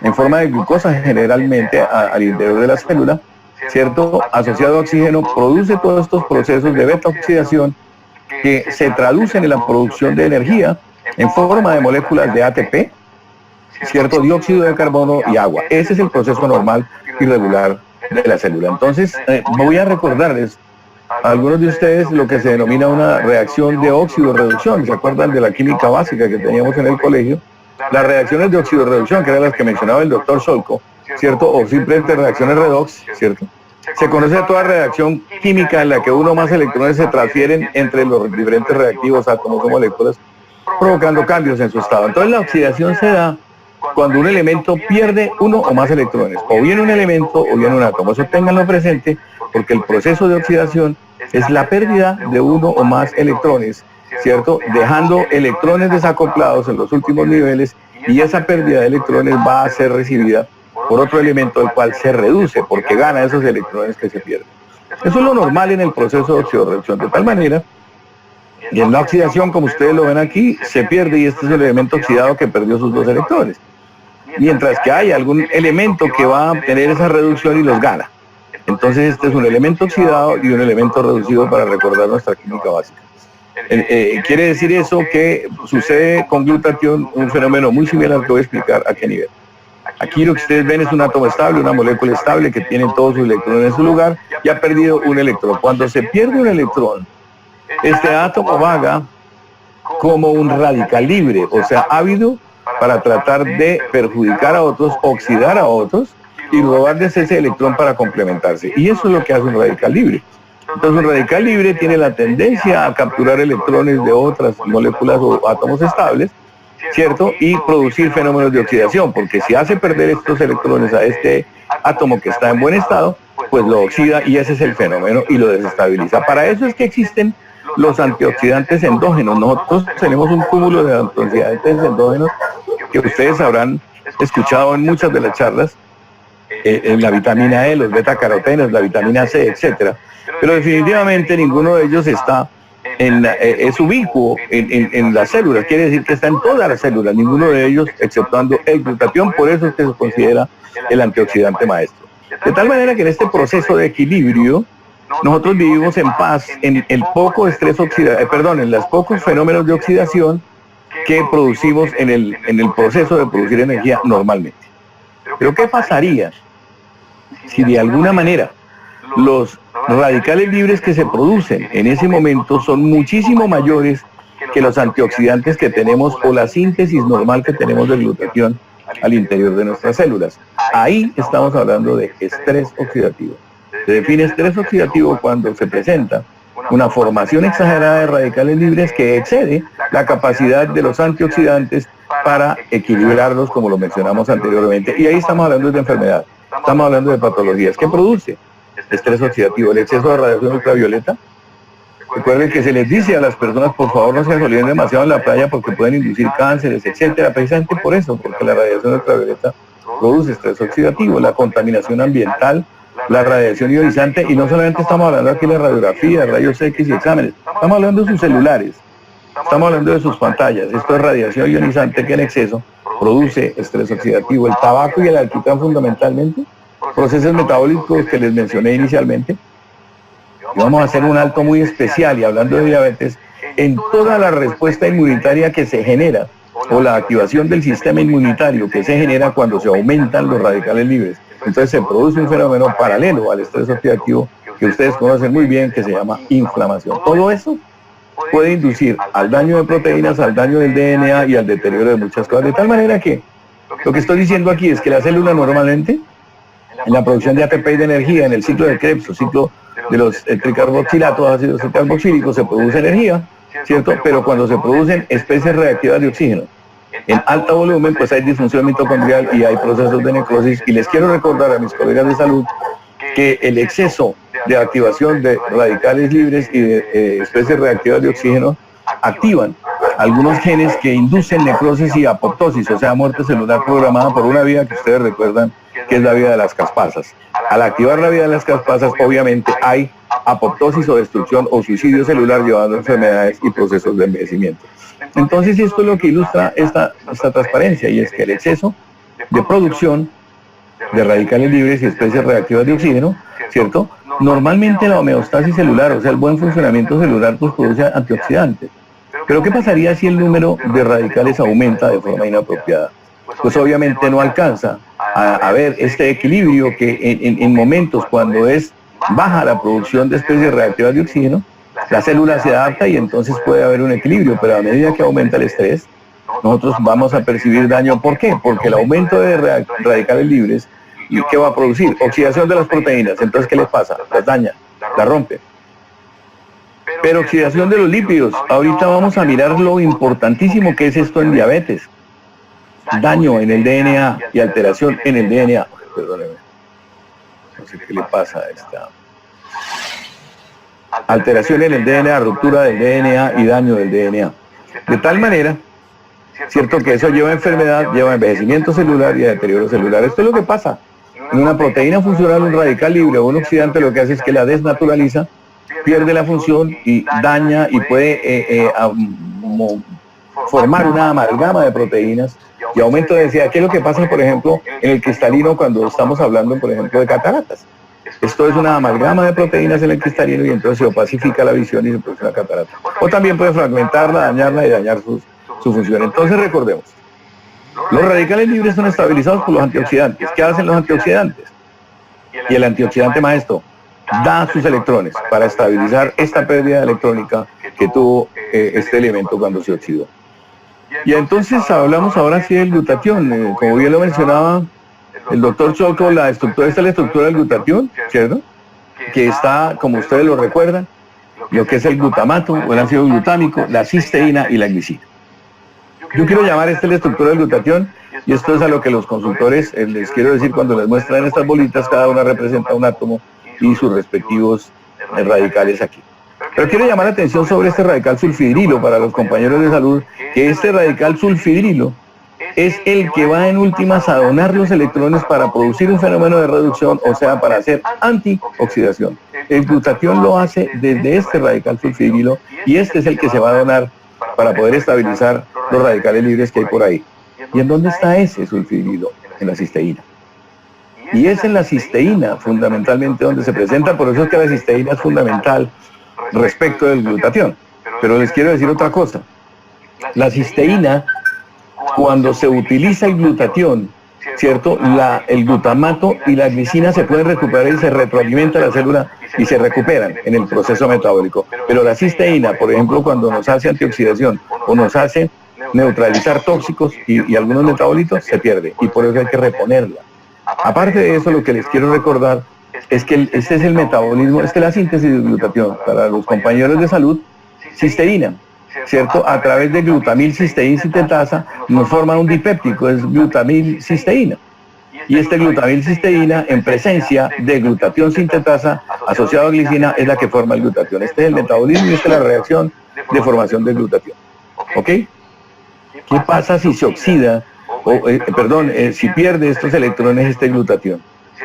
en forma de glucosa generalmente al interior de la célula, ¿cierto? Asociado a oxígeno, produce todos estos procesos de beta oxidación que se traducen en la producción de energía en forma de moléculas de ATP, ¿cierto? Dióxido de carbono y agua. Ese es el proceso normal y regular de la célula. Entonces, voy a recordarles a algunos de ustedes lo que se denomina una reacción de óxido-reducción. ¿Se acuerdan de la química básica que teníamos en el colegio? Las reacciones de óxido-reducción, que eran las que mencionaba el doctor Scholko, ¿cierto? O simplemente reacciones redox, ¿cierto? Se conoce toda reacción química en la que uno o más electrones se transfieren entre los diferentes reactivos, átomos o moléculas, provocando cambios en su estado. Entonces la oxidación se da cuando un elemento pierde uno o más electrones, o bien un elemento o bien un átomo. Eso ténganlo presente, porque el proceso de oxidación es la pérdida de uno o más electrones, ¿cierto? Dejando electrones desacoplados en los últimos niveles, y esa pérdida de electrones va a ser recibida por otro elemento, el cual se reduce porque gana esos electrones que se pierden. Eso es lo normal en el proceso de oxidorreducción, de tal manera, y en la oxidación, como ustedes lo ven aquí, se pierde, y este es el elemento oxidado que perdió sus dos electrones. Mientras que hay algún elemento que va a obtener esa reducción y los gana. Entonces este es un elemento oxidado y un elemento reducido, para recordar nuestra química básica. Quiere decir eso que sucede con glutatión un fenómeno muy similar que voy a explicar a qué nivel. Aquí lo que ustedes ven es un átomo estable, una molécula estable que tiene todos sus electrones en su lugar y ha perdido un electrón. Cuando se pierde un electrón, este átomo vaga como un radical libre, o sea, ávido para tratar de perjudicar a otros, oxidar a otros y robarles ese electrón para complementarse. Y eso es lo que hace un radical libre. Entonces un radical libre tiene la tendencia a capturar electrones de otras moléculas o átomos estables, ¿cierto? Y producir fenómenos de oxidación, porque si hace perder estos electrones a este átomo que está en buen estado, pues lo oxida, y ese es el fenómeno, y lo desestabiliza. Para eso es que existen los antioxidantes endógenos. Nosotros tenemos un cúmulo de antioxidantes endógenos que ustedes habrán escuchado en muchas de las charlas, en la vitamina E, los beta-carotenos, la vitamina C, etcétera. Pero definitivamente ninguno de ellos está es ubicuo en las células, quiere decir que está en todas las células, ninguno de ellos exceptuando el glutatión. Por eso es que se considera el antioxidante maestro. De tal manera que en este proceso de equilibrio nosotros vivimos en paz en el poco estrés en los pocos fenómenos de oxidación que producimos en el proceso de producir energía normalmente. Pero ¿qué pasaría si de alguna manera los radicales libres que se producen en ese momento son muchísimo mayores que los antioxidantes que tenemos o la síntesis normal que tenemos de glutatión al interior de nuestras células? Ahí estamos hablando de estrés oxidativo. Se define estrés oxidativo cuando se presenta una formación exagerada de radicales libres que excede la capacidad de los antioxidantes para equilibrarlos, como lo mencionamos anteriormente. Y ahí estamos hablando de enfermedad, estamos hablando de patologías. ¿Qué produce estrés oxidativo? El exceso de radiación ultravioleta. Recuerden que se les dice a las personas, por favor, no se asolien demasiado en la playa porque pueden inducir cánceres, etcétera, precisamente por eso, porque la radiación ultravioleta produce estrés oxidativo, la contaminación ambiental, la radiación ionizante, y no solamente estamos hablando aquí de radiografía, rayos X y exámenes, estamos hablando de sus celulares, estamos hablando de sus pantallas. Esto es radiación ionizante que en exceso produce estrés oxidativo. El tabaco y el alquitrán fundamentalmente, procesos metabólicos que les mencioné inicialmente. Y vamos a hacer un alto muy especial, y hablando de diabetes, en toda la respuesta inmunitaria que se genera, o la activación del sistema inmunitario que se genera cuando se aumentan los radicales libres. Entonces se produce un fenómeno paralelo al estrés oxidativo que ustedes conocen muy bien, que se llama inflamación. Todo eso puede inducir al daño de proteínas, al daño del DNA y al deterioro de muchas cosas. De tal manera que lo que estoy diciendo aquí es que la célula normalmente, en la producción de ATP y de energía, en el ciclo de Krebs, o ciclo de los tricarboxilatos, ácidos tricarboxílicos, se produce energía, ¿cierto? Pero cuando se producen especies reactivas de oxígeno en alto volumen, pues hay disfunción mitocondrial y hay procesos de necrosis. Y les quiero recordar a mis colegas de salud que el exceso de activación de radicales libres y de especies reactivas de oxígeno activan algunos genes que inducen necrosis y apoptosis, o sea, muerte celular programada por una vía que ustedes recuerdan que es la vía de las caspasas. Al activar la vía de las caspasas, obviamente hay apoptosis o destrucción o suicidio celular, llevando a enfermedades y procesos de envejecimiento. Entonces, esto es lo que ilustra esta transparencia, y es que el exceso de producción de radicales libres y especies reactivas de oxígeno, ¿cierto? Normalmente la homeostasis celular, o sea, el buen funcionamiento celular, pues produce antioxidantes. Pero ¿qué pasaría si el número de radicales aumenta de forma inapropiada? Pues obviamente no alcanza a ver este equilibrio que en momentos cuando es baja la producción de especies reactivas de oxígeno, la célula se adapta y entonces puede haber un equilibrio, pero a medida que aumenta el estrés, nosotros vamos a percibir daño. ¿Por qué? Porque el aumento de radicales libres, ¿y qué va a producir? Oxidación de las proteínas. Entonces, ¿qué les pasa? Las daña, las rompe. Pero oxidación de los lípidos. Ahorita vamos a mirar lo importantísimo que es esto en diabetes. Daño en el DNA y alteración en el DNA. Perdóneme. No sé qué le pasa a esta. Alteración en el DNA, ruptura del DNA y daño del DNA. De tal manera, cierto, que eso lleva a enfermedad, lleva a envejecimiento celular y a deterioro celular. Esto es lo que pasa. En una proteína funcional, un radical libre o un oxidante lo que hace es que la desnaturaliza, pierde la función y daña y puede formar una amalgama de proteínas y aumento de densidad. ¿Qué es lo que pasa, por ejemplo, en el cristalino cuando estamos hablando, por ejemplo, de cataratas? Esto es una amalgama de proteínas en el cristalino y entonces se opacifica la visión y se produce una catarata. O también puede fragmentarla, dañarla y dañar su función. Entonces recordemos, los radicales libres son estabilizados por los antioxidantes. ¿Qué hacen los antioxidantes? Y el antioxidante maestro da sus electrones para estabilizar esta pérdida electrónica que tuvo este elemento cuando se oxidó. Y entonces hablamos ahora sí del glutatión. Como bien lo mencionaba el doctor Choco, esta es la estructura del glutatión, ¿cierto? Que está, como ustedes lo recuerdan, lo que es el glutamato o el ácido glutámico, la cisteína y la glicina. Yo quiero llamar esta la estructura del glutatión, y esto es a lo que los consultores les quiero decir cuando les muestran estas bolitas. Cada una representa un átomo y sus respectivos radicales aquí. Pero quiero llamar la atención sobre este radical sulfidrilo para los compañeros de salud, que este radical sulfidrilo es el que va en últimas a donar los electrones para producir un fenómeno de reducción, o sea, para hacer antioxidación. El glutatión lo hace desde este radical sulfidrilo, y este es el que se va a donar para poder estabilizar los radicales libres que hay por ahí. ¿Y en dónde está ese sulfidrilo? En la cisteína. Y es en la cisteína fundamentalmente donde se presenta, por eso es que la cisteína es fundamental respecto del glutatión. Pero les quiero decir otra cosa. La cisteína, cuando se utiliza el glutatión, ¿cierto? El glutamato y la glicina se pueden recuperar y se retroalimenta la célula y se recuperan en el proceso metabólico. Pero la cisteína, por ejemplo, cuando nos hace antioxidación o nos hace neutralizar tóxicos y algunos metabolitos, se pierde, y por eso hay que reponerla. Aparte de eso, lo que les quiero recordar es que este es el metabolismo, esta es la síntesis de glutatión para los compañeros de salud. Cisteína, ¿cierto? A través de glutamil cisteína sintetasa nos forma un dipéptico, es glutamil cisteína. y este glutamilcisteína en presencia de glutatión sintetasa asociado a glicina es la que forma el glutatión. Este es el metabolismo y esta es la reacción de formación del glutatión. ¿Ok? ¿Qué pasa si se oxida, si pierde estos electrones este glutatión?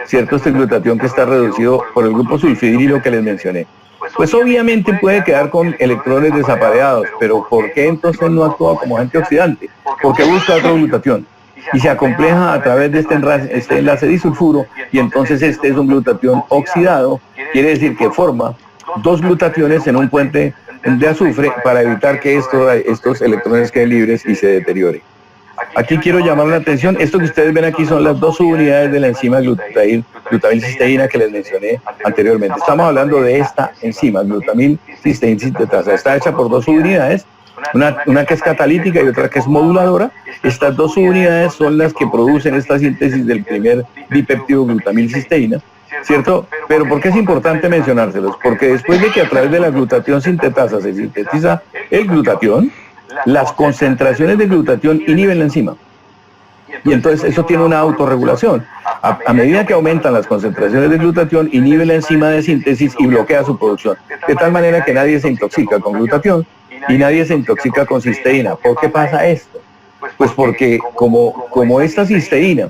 ¿Cierto? Este glutatión que está reducido por el grupo sulfidrilo que les mencioné. Pues obviamente puede quedar con electrones desapareados, pero ¿por qué entonces no actúa como antioxidante? Porque busca otro glutatión y se acompleja a través de este enlace disulfuro, y entonces este es un glutatión oxidado, quiere decir que forma dos glutationes en un puente de azufre para evitar que estos electrones queden libres y se deteriore. Aquí quiero llamar la atención, esto que ustedes ven aquí son las dos subunidades de la enzima glutamilcisteína que les mencioné anteriormente. Estamos hablando de esta enzima, glutamilcisteína sintetasa. Está hecha por dos subunidades, una que es catalítica y otra que es moduladora. Estas dos subunidades son las que producen esta síntesis del primer dipéptido glutamilcisteína, ¿cierto? Pero ¿por qué es importante mencionárselos? Porque después de que a través de la glutatión sintetasa se sintetiza el glutatión, las concentraciones de glutatión inhiben la enzima. Y entonces eso tiene una autorregulación. A medida que aumentan las concentraciones de glutatión, inhibe la enzima de síntesis y bloquea su producción. De tal manera que nadie se intoxica con glutatión y nadie se intoxica con cisteína. ¿Por qué pasa esto? Pues porque como esta cisteína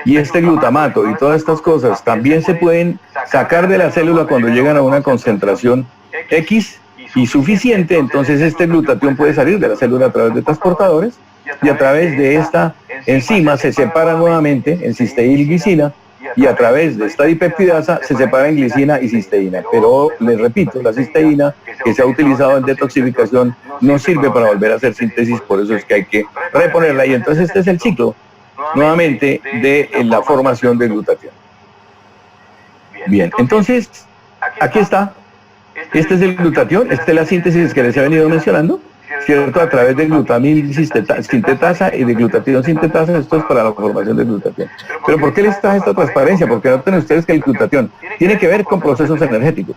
y este glutamato y todas estas cosas también se pueden sacar de la célula cuando llegan a una concentración X y suficiente, entonces este glutatión puede salir de la célula a través de transportadores y a través de esta enzima se separa nuevamente en cisteína-glicina, y a través de esta dipeptidasa se separa en glicina y cisteína. Pero les repito, la cisteína que se ha utilizado en detoxificación no sirve para volver a hacer síntesis, por eso es que hay que reponerla, y entonces este es el ciclo nuevamente de la formación de glutatión. Bien, entonces aquí está. Este es el glutatión, esta es la síntesis que les he venido mencionando, ¿cierto? A través de glutamilsintetasa y de glutatión sintetasa, esto es para la formación de glutatión. Pero ¿por qué les traje esta transparencia? Porque noten ustedes que el glutatión tiene que ver con procesos energéticos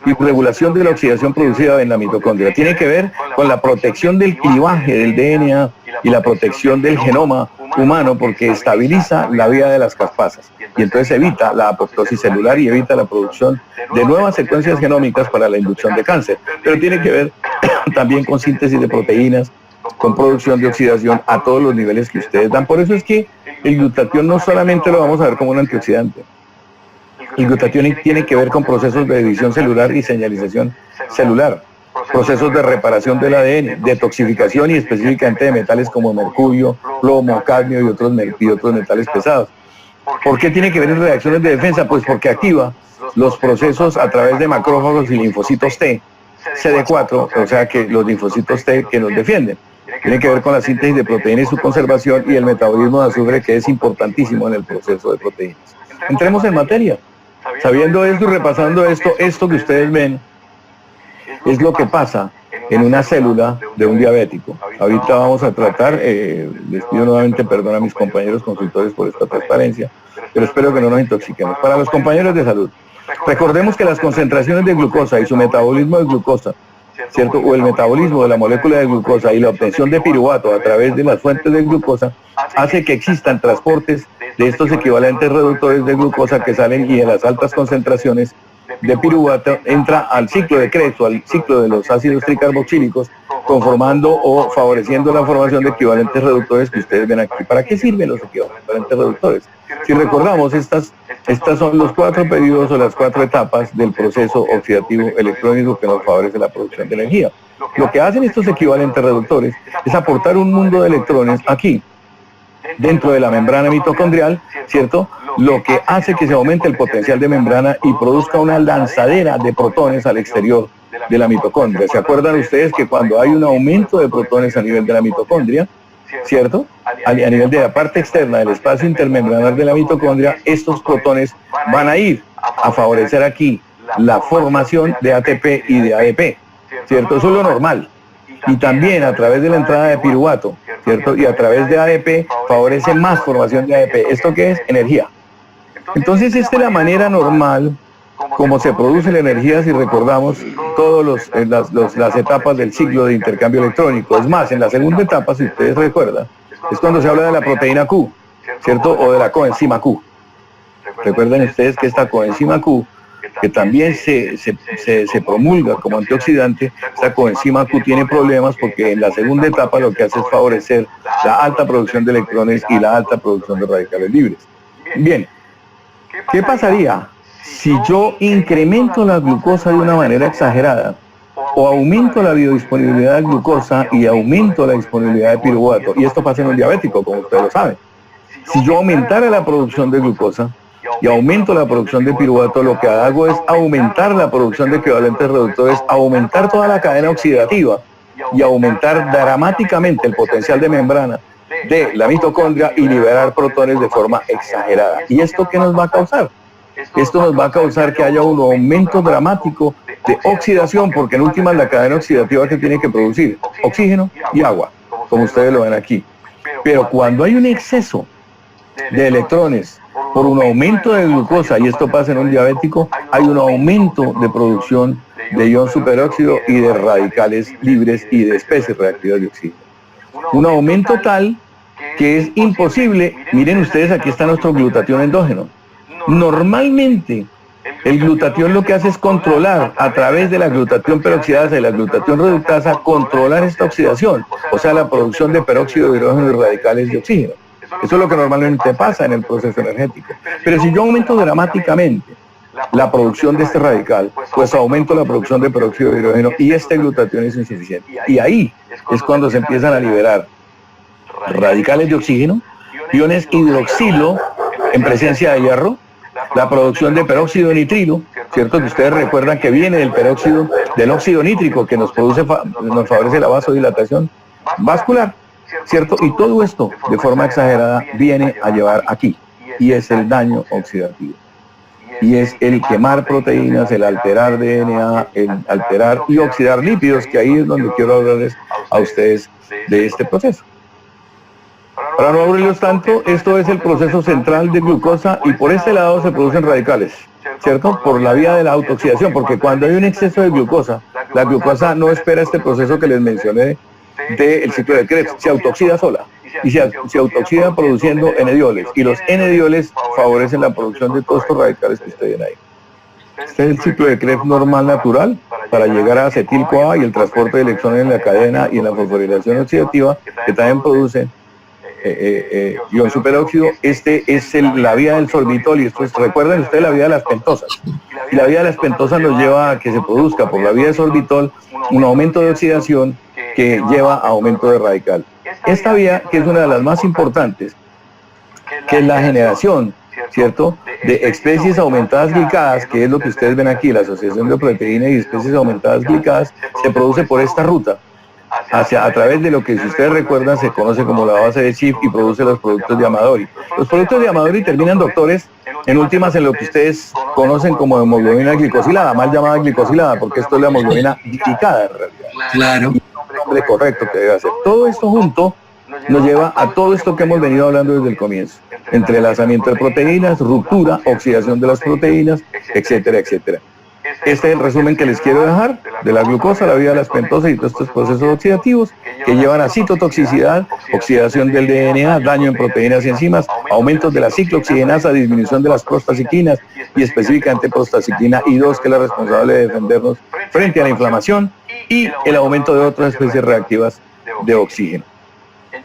y regulación de la oxidación producida en la mitocondria. Tiene que ver con la protección del clivaje del DNA y la protección del genoma humano, porque estabiliza la vida de las caspasas y entonces evita la apoptosis celular y evita la producción de nuevas secuencias genómicas para la inducción de cáncer. Pero tiene que ver también con síntesis de proteínas, con producción de oxidación a todos los niveles que ustedes dan. Por eso es que el glutatión no solamente lo vamos a ver como un antioxidante. El glutatión tiene que ver con procesos de división celular y señalización celular, procesos de reparación del ADN, detoxificación y específicamente de metales como mercurio, plomo, cadmio y otros metales pesados. ¿Por qué tiene que ver en reacciones de defensa? Pues porque activa los procesos a través de macrófagos y linfocitos T, CD4, o sea que los linfocitos T que nos defienden. Tiene que ver con la síntesis de proteínas y su conservación y el metabolismo de azufre, que es importantísimo en el proceso de proteínas. Entremos en materia. Sabiendo esto y repasando esto que ustedes ven es lo que pasa en una célula de un diabético. Ahorita vamos a tratar, les pido nuevamente perdón a mis compañeros consultores por esta transparencia, pero espero que no nos intoxiquemos. Para los compañeros de salud, recordemos que las concentraciones de glucosa y su metabolismo de glucosa, ¿cierto? O el metabolismo de la molécula de glucosa y la obtención de piruvato a través de las fuentes de glucosa hace que existan transportes de estos equivalentes reductores de glucosa que salen, y en las altas concentraciones de piruvato entra al ciclo de Krebs, o al ciclo de los ácidos tricarboxílicos, conformando o favoreciendo la formación de equivalentes reductores que ustedes ven aquí. ¿Para qué sirven los equivalentes reductores? Si recordamos, estas son los 4 periodos o las 4 etapas del proceso oxidativo electrónico que nos favorece la producción de energía. Lo que hacen estos equivalentes reductores es aportar un mundo de electrones aquí, dentro de la membrana mitocondrial, ¿cierto? Lo que hace que se aumente el potencial de membrana y produzca una lanzadera de protones al exterior de la mitocondria. ¿Se acuerdan ustedes que cuando hay un aumento de protones a nivel de la mitocondria, ¿cierto? A nivel de la parte externa del espacio intermembranar de la mitocondria, estos protones van a ir a favorecer aquí la formación de ATP y de ADP, ¿cierto? Eso es lo normal. Y también a través de la entrada de piruvato, ¿cierto? Y a través de ADP favorece más formación de ADP. ¿Esto qué es? Energía. Entonces esta es la manera normal como se produce la energía, si recordamos todas las etapas del ciclo de intercambio electrónico. Es más, en la segunda etapa, si ustedes recuerdan, es cuando se habla de la proteína Q, ¿cierto? O de la coenzima Q. Recuerden ustedes que esta coenzima Q, que también se promulga como antioxidante, esta coenzima Q tiene problemas porque en la segunda etapa lo que hace es favorecer la alta producción de electrones y la alta producción de radicales libres. Bien, ¿qué pasaría si yo incremento la glucosa de una manera exagerada o aumento la biodisponibilidad de glucosa y aumento la disponibilidad de piruvato? Y esto pasa en un diabético, como ustedes lo saben. Si yo aumentara la producción de glucosa y aumento la producción de piruvato, lo que hago es aumentar la producción de equivalentes reductores, aumentar toda la cadena oxidativa y aumentar dramáticamente el potencial de membrana de la mitocondria y liberar protones de forma exagerada. ¿Y esto qué nos va a causar? Esto nos va a causar que haya un aumento dramático de oxidación, porque en últimas la cadena oxidativa que tiene que producir oxígeno y agua, como ustedes lo ven aquí. Pero cuando hay un exceso de electrones por un aumento de glucosa, y esto pasa en un diabético, hay un aumento de producción de ion superóxido y de radicales libres y de especies reactivas de oxígeno. Un aumento tal que es imposible. Miren ustedes, aquí está nuestro glutatión endógeno. Normalmente el glutatión lo que hace es controlar a través de la glutatión peroxidasa y la glutatión reductasa, controlar esta oxidación, o sea, la producción de peróxido de hidrógeno y radicales de oxígeno. Eso es lo que normalmente pasa en el proceso energético. Pero si yo aumento dramáticamente la producción de este radical, pues aumento la producción de peróxido de hidrógeno y este glutatión es insuficiente. Y ahí es cuando se empiezan a liberar radicales de oxígeno, iones hidroxilo en presencia de hierro, la producción de peróxido de nitrilo, ¿cierto? Que ustedes recuerdan que viene del peróxido, del óxido nítrico que nos favorece la vasodilatación vascular, ¿cierto? Y todo esto de forma exagerada viene a llevar aquí, y es el daño oxidativo. Y es el quemar proteínas, el alterar DNA, el alterar y oxidar lípidos, que ahí es donde quiero hablarles a ustedes de este proceso. Para no aburrirlos tanto, esto es el proceso central de glucosa y por este lado se producen radicales, ¿cierto? Por la vía de la autooxidación, porque cuando hay un exceso de glucosa, la glucosa no espera este proceso que les mencioné del ciclo de Krebs, se autooxida sola y se autooxida produciendo N-dioles y los N-dioles favorecen la producción de todos estos radicales que ustedes ven ahí. Este es el ciclo de Krebs normal natural para llegar a acetil-CoA y el transporte de electrones en la cadena y en la fosforilación oxidativa que también producen ion superóxido. Este es la vía del sorbitol y esto es, recuerden ustedes, la vía de las pentosas. Y la vía de las pentosas nos lleva a que se produzca por la vía de sorbitol un aumento de oxidación que lleva a aumento de radical. Esta vía, que es una de las más importantes, que es la generación, ¿cierto?, de especies aumentadas glicadas, que es lo que ustedes ven aquí, la asociación de proteína y especies aumentadas glicadas, se produce por esta ruta, a través de lo que, si ustedes recuerdan, se conoce como la base de Schiff y produce los productos de Amadori. Los productos de Amadori terminan, doctores, en últimas en lo que ustedes conocen como hemoglobina glicosilada, mal llamada glicosilada, porque esto es la hemoglobina glicada en realidad. Claro. Y el nombre correcto que debe hacer. Todo esto junto nos lleva a todo esto que hemos venido hablando desde el comienzo. Entrelazamiento de proteínas, ruptura, oxidación de las proteínas, etcétera, etcétera. Este es el resumen que les quiero dejar de la glucosa, la vía de las pentosas y todos estos procesos oxidativos que llevan a citotoxicidad, oxidación del DNA, daño en proteínas y enzimas, aumentos de la ciclooxigenasa, disminución de las prostaciclinas y específicamente prostaciclina I2, que es la responsable de defendernos frente a la inflamación, y el aumento de otras especies reactivas de oxígeno.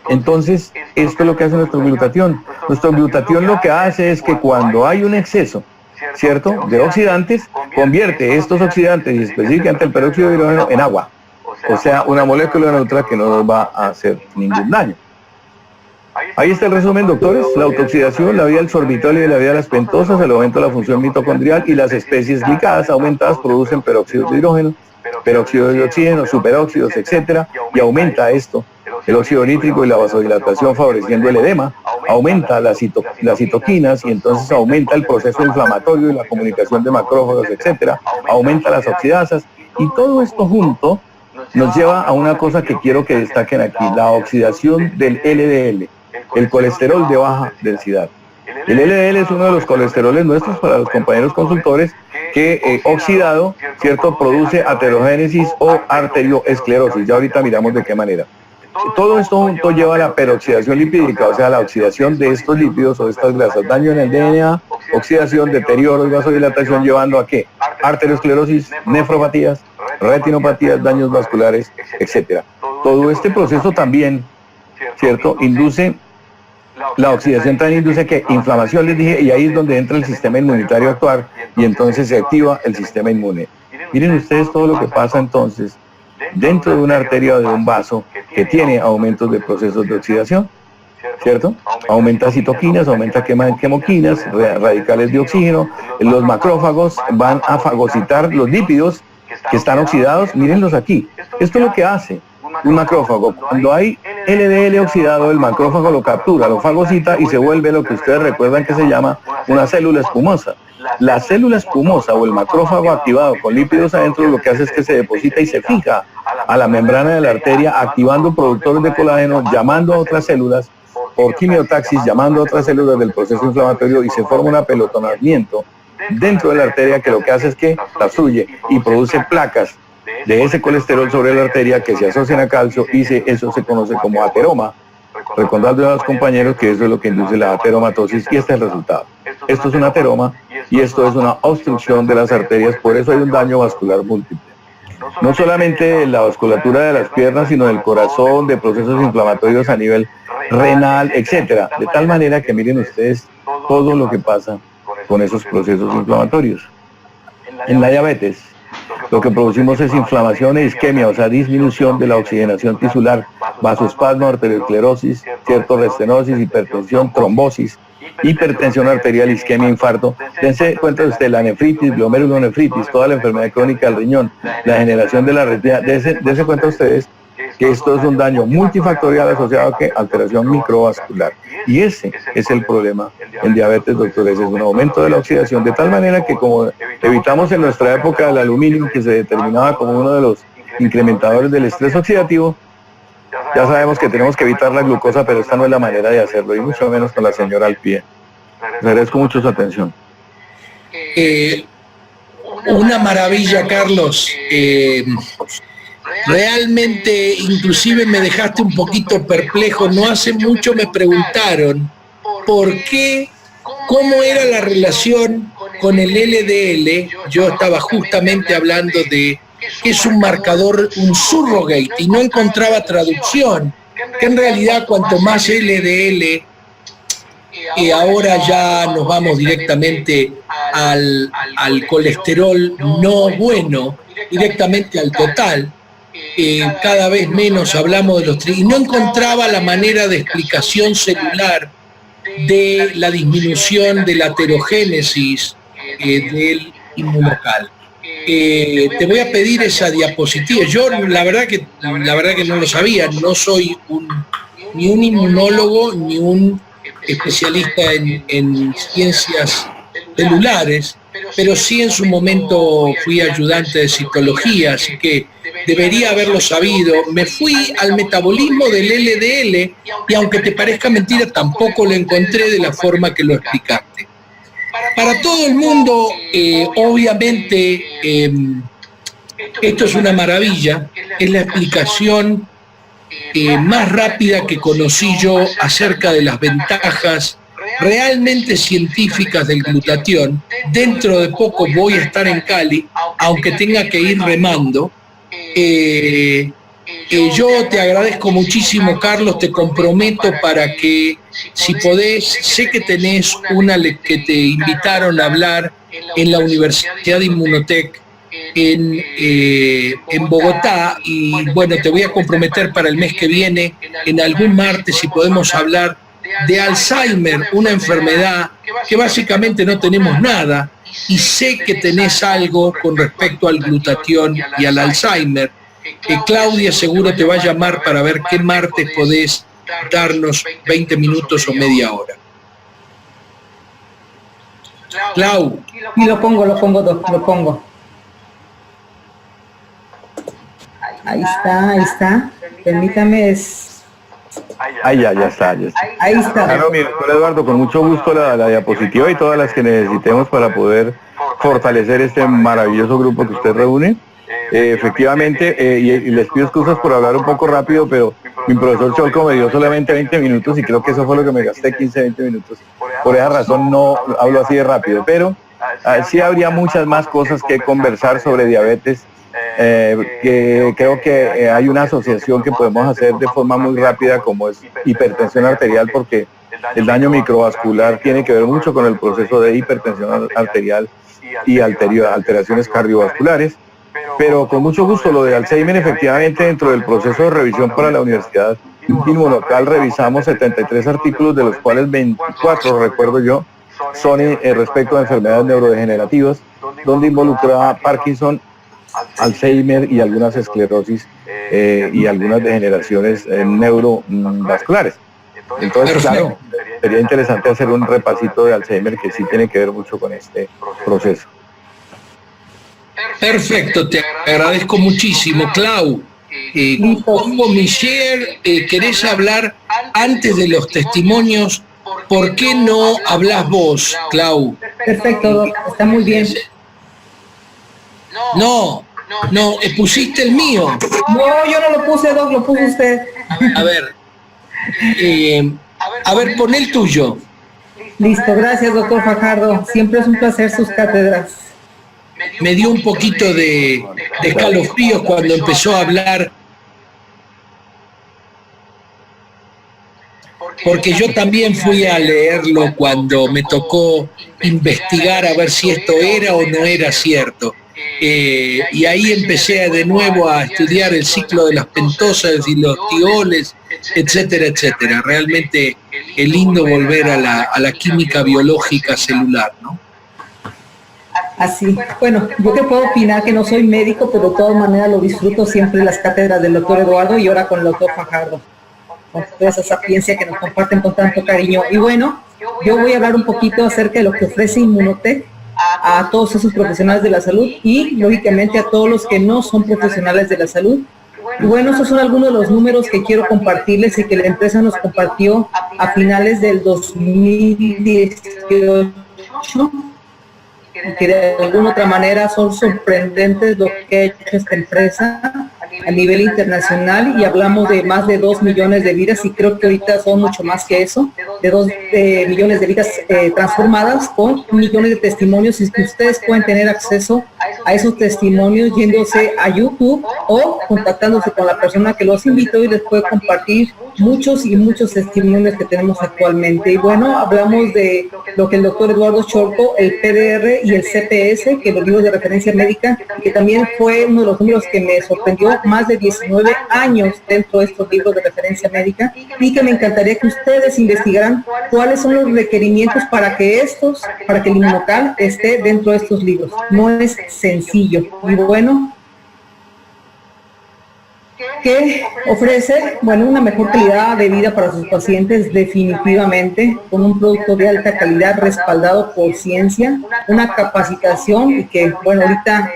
Entonces, esto es lo que hace nuestro glutatión. Nuestro glutatión lo que hace es que cuando hay un exceso, ¿cierto?, de oxidantes, convierte estos oxidantes y específicamente el peróxido de hidrógeno en agua, o sea, una molécula neutra que no nos va a hacer ningún daño. Ahí está el resumen, doctores: la autooxidación, la vía del sorbitol y la vía de las pentosas, el aumento de la función mitocondrial y las especies glicadas aumentadas producen peróxido de hidrógeno, peróxido de oxígeno, superóxidos, etcétera, y aumenta esto el óxido nítrico y la vasodilatación favoreciendo el edema, aumenta las citoquinas y entonces aumenta el proceso inflamatorio y la comunicación de macrófagos, etcétera, aumenta las oxidasas, y todo esto junto nos lleva a una cosa que quiero que destaquen aquí: la oxidación del LDL, el colesterol de baja densidad. El LDL es uno de los colesteroles nuestros para los compañeros consultores que oxidado, ¿cierto?, produce aterogénesis o arterioesclerosis. Ya ahorita miramos de qué manera. todo esto junto lleva a la peroxidación lipídica, o sea, la oxidación de estos lípidos o de estas grasas, daño en el DNA, oxidación, deterioro y vasodilatación, llevando a ¿qué? Arteriosclerosis, nefropatías, retinopatías, daños vasculares, etcétera. Todo este proceso también, ¿cierto?, induce, la oxidación también induce que inflamación, les dije, y ahí es donde entra el sistema inmunitario a actuar y entonces se activa el sistema inmune. Miren ustedes todo lo que pasa entonces dentro de una arteria o de un vaso que tiene aumentos de procesos de oxidación, ¿cierto? Aumenta citoquinas, aumenta quemoquinas, radicales de oxígeno, los macrófagos van a fagocitar los lípidos que están oxidados, mírenlos aquí. Esto es lo que hace un macrófago. Cuando hay LDL oxidado, el macrófago lo captura, lo fagocita y se vuelve lo que ustedes recuerdan que se llama una célula espumosa. La célula espumosa o el macrófago activado con lípidos adentro lo que hace es que se deposita y se fija a la membrana de la arteria, activando productores de colágeno, llamando a otras células por quimiotaxis, llamando a otras células del proceso inflamatorio y se forma un apelotonamiento dentro de la arteria que lo que hace es que la obstruye y produce placas de ese colesterol sobre la arteria que se asocian a calcio y eso se conoce como ateroma. Recordando a los compañeros que eso es lo que induce la ateromatosis y este es el resultado. Esto es un ateroma y esto es una obstrucción de las arterias, por eso hay un daño vascular múltiple. No solamente de la vasculatura de las piernas, sino del corazón, de procesos inflamatorios a nivel renal, etcétera. De tal manera que miren ustedes todo lo que pasa con esos procesos inflamatorios. En la diabetes, lo que producimos es inflamación e isquemia, o sea, disminución de la oxigenación tisular, vasoespasmo, arteriosclerosis, cierto, restenosis, hipertensión, trombosis, hipertensión arterial, isquemia, infarto. Dense cuenta usted, la nefritis, glomerulonefritis, toda la enfermedad crónica del riñón, la generación de la retina. Dense cuenta ustedes que esto es un daño multifactorial asociado a ¿qué? Alteración microvascular. Y ese es el problema en diabetes, doctores, es un aumento de la oxidación, de tal manera que como evitamos en nuestra época el aluminio, que se determinaba como uno de los incrementadores del estrés oxidativo, ya sabemos que tenemos que evitar la glucosa, pero esta no es la manera de hacerlo, y mucho menos con la señora al pie. Les agradezco mucho su atención. Una maravilla, Carlos. Realmente, inclusive me dejaste un poquito perplejo. No hace mucho me preguntaron por qué, cómo era la relación con el LDL. Yo estaba justamente hablando de que es un marcador, un surrogate, y no encontraba traducción, que en realidad cuanto más LDL, y ahora ya nos vamos directamente al colesterol no bueno, directamente al total, cada vez menos hablamos de los y no encontraba la manera de explicación celular de la disminución de la aterogénesis del inmunocal. Te voy a pedir esa diapositiva. Yo la verdad que no lo sabía, no soy ni un inmunólogo ni un especialista en ciencias celulares, pero sí en su momento fui ayudante de citología, así que debería haberlo sabido. Me fui al metabolismo del LDL y aunque te parezca mentira, tampoco lo encontré de la forma que lo explicaste. Para todo el mundo, obviamente, esto es una maravilla, es la explicación más rápida que conocí yo acerca de las ventajas realmente científicas del glutatión. Dentro de poco voy a estar en Cali, aunque tenga que ir remando. Yo te agradezco muchísimo, Carlos, te comprometo para que, si podés, sé que tenés una que te invitaron a hablar en la Universidad de Inmunotech en Bogotá, y bueno, te voy a comprometer para el mes que viene, en algún martes, si podemos hablar de Alzheimer, una enfermedad que básicamente no tenemos nada, y sé que tenés algo con respecto al glutatión y al Alzheimer. Claudia seguro te va a llamar para ver qué martes podés darnos 20 minutos o media hora. Clau. Y lo pongo, Doc, lo pongo. Ahí está. Permítame, Ahí ya está. Ahí está. Claro, mi doctor Eduardo, con mucho gusto la diapositiva y todas las que necesitemos para poder fortalecer este maravilloso grupo que usted reúne. Efectivamente, y les pido excusas por hablar un poco rápido, pero mi profesor Cholco me dio solamente 20 minutos y creo que eso fue lo que me gasté, 15, 20 minutos. Por esa razón no hablo así de rápido, pero sí habría muchas más cosas que conversar sobre diabetes. Que creo que hay una asociación que podemos hacer de forma muy rápida, como es hipertensión arterial, porque el daño microvascular tiene que ver mucho con el proceso de hipertensión arterial y alteraciones cardiovasculares. Pero con mucho gusto, lo de Alzheimer, efectivamente, dentro del proceso de revisión para la Universidad Inmunocal revisamos 73 artículos, de los cuales 24, recuerdo yo, son respecto a enfermedades neurodegenerativas, donde involucra Parkinson, Alzheimer y algunas esclerosis y algunas degeneraciones neurovasculares. Entonces, claro, sería interesante hacer un repasito de Alzheimer, que sí tiene que ver mucho con este proceso. Perfecto, te agradezco muchísimo, Clau. Pongo mi share, ¿querés hablar antes de los testimonios? ¿Por qué no hablas vos, Clau? Perfecto, está muy bien. No, pusiste el mío. No, yo no lo puse, Doc, lo puso usted. A ver, pon el tuyo. Listo, gracias, doctor Fajardo. Siempre es un placer sus cátedras. Me dio un poquito de escalofríos cuando empezó a hablar, porque yo también fui a leerlo cuando me tocó investigar a ver si esto era o no era cierto. Y ahí empecé de nuevo a estudiar el ciclo de las pentosas y los tioles, etcétera, etcétera. Realmente es lindo volver a la química biológica celular, ¿no? Así, bueno, yo que puedo opinar, que no soy médico, pero de todas maneras lo disfruto siempre las cátedras del doctor Eduardo y ahora con el doctor Fajardo, con toda esa sapiencia que nos comparten con tanto cariño. Y bueno, yo voy a hablar un poquito acerca de lo que ofrece Inmunotech a todos esos profesionales de la salud y lógicamente a todos los que no son profesionales de la salud. Y bueno, esos son algunos de los números que quiero compartirles y que la empresa nos compartió a finales del 2018. Que de alguna otra manera son sorprendentes lo que ha hecho esta empresa a nivel internacional, y hablamos de más de 2 millones de vidas, y creo que ahorita son mucho más que eso, de 2 millones de vidas transformadas, con millones de testimonios, y que ustedes pueden tener acceso a esos testimonios yéndose a YouTube o contactándose con la persona que los invitó y les puede compartir muchos y muchos testimonios que tenemos actualmente. Y bueno, hablamos de lo que el doctor Eduardo Cholco, el PDR y el CPS, que los libros de referencia médica, que también fue uno de los números que me sorprendió, más de 19 años dentro de estos libros de referencia médica, y que me encantaría que ustedes investigaran cuáles son los requerimientos para que el Inmunocal esté dentro de estos libros. No es sencillo. Y bueno, ¿qué ofrece? Bueno, una mejor calidad de vida para sus pacientes, definitivamente, con un producto de alta calidad respaldado por ciencia, una capacitación, y que, bueno, ahorita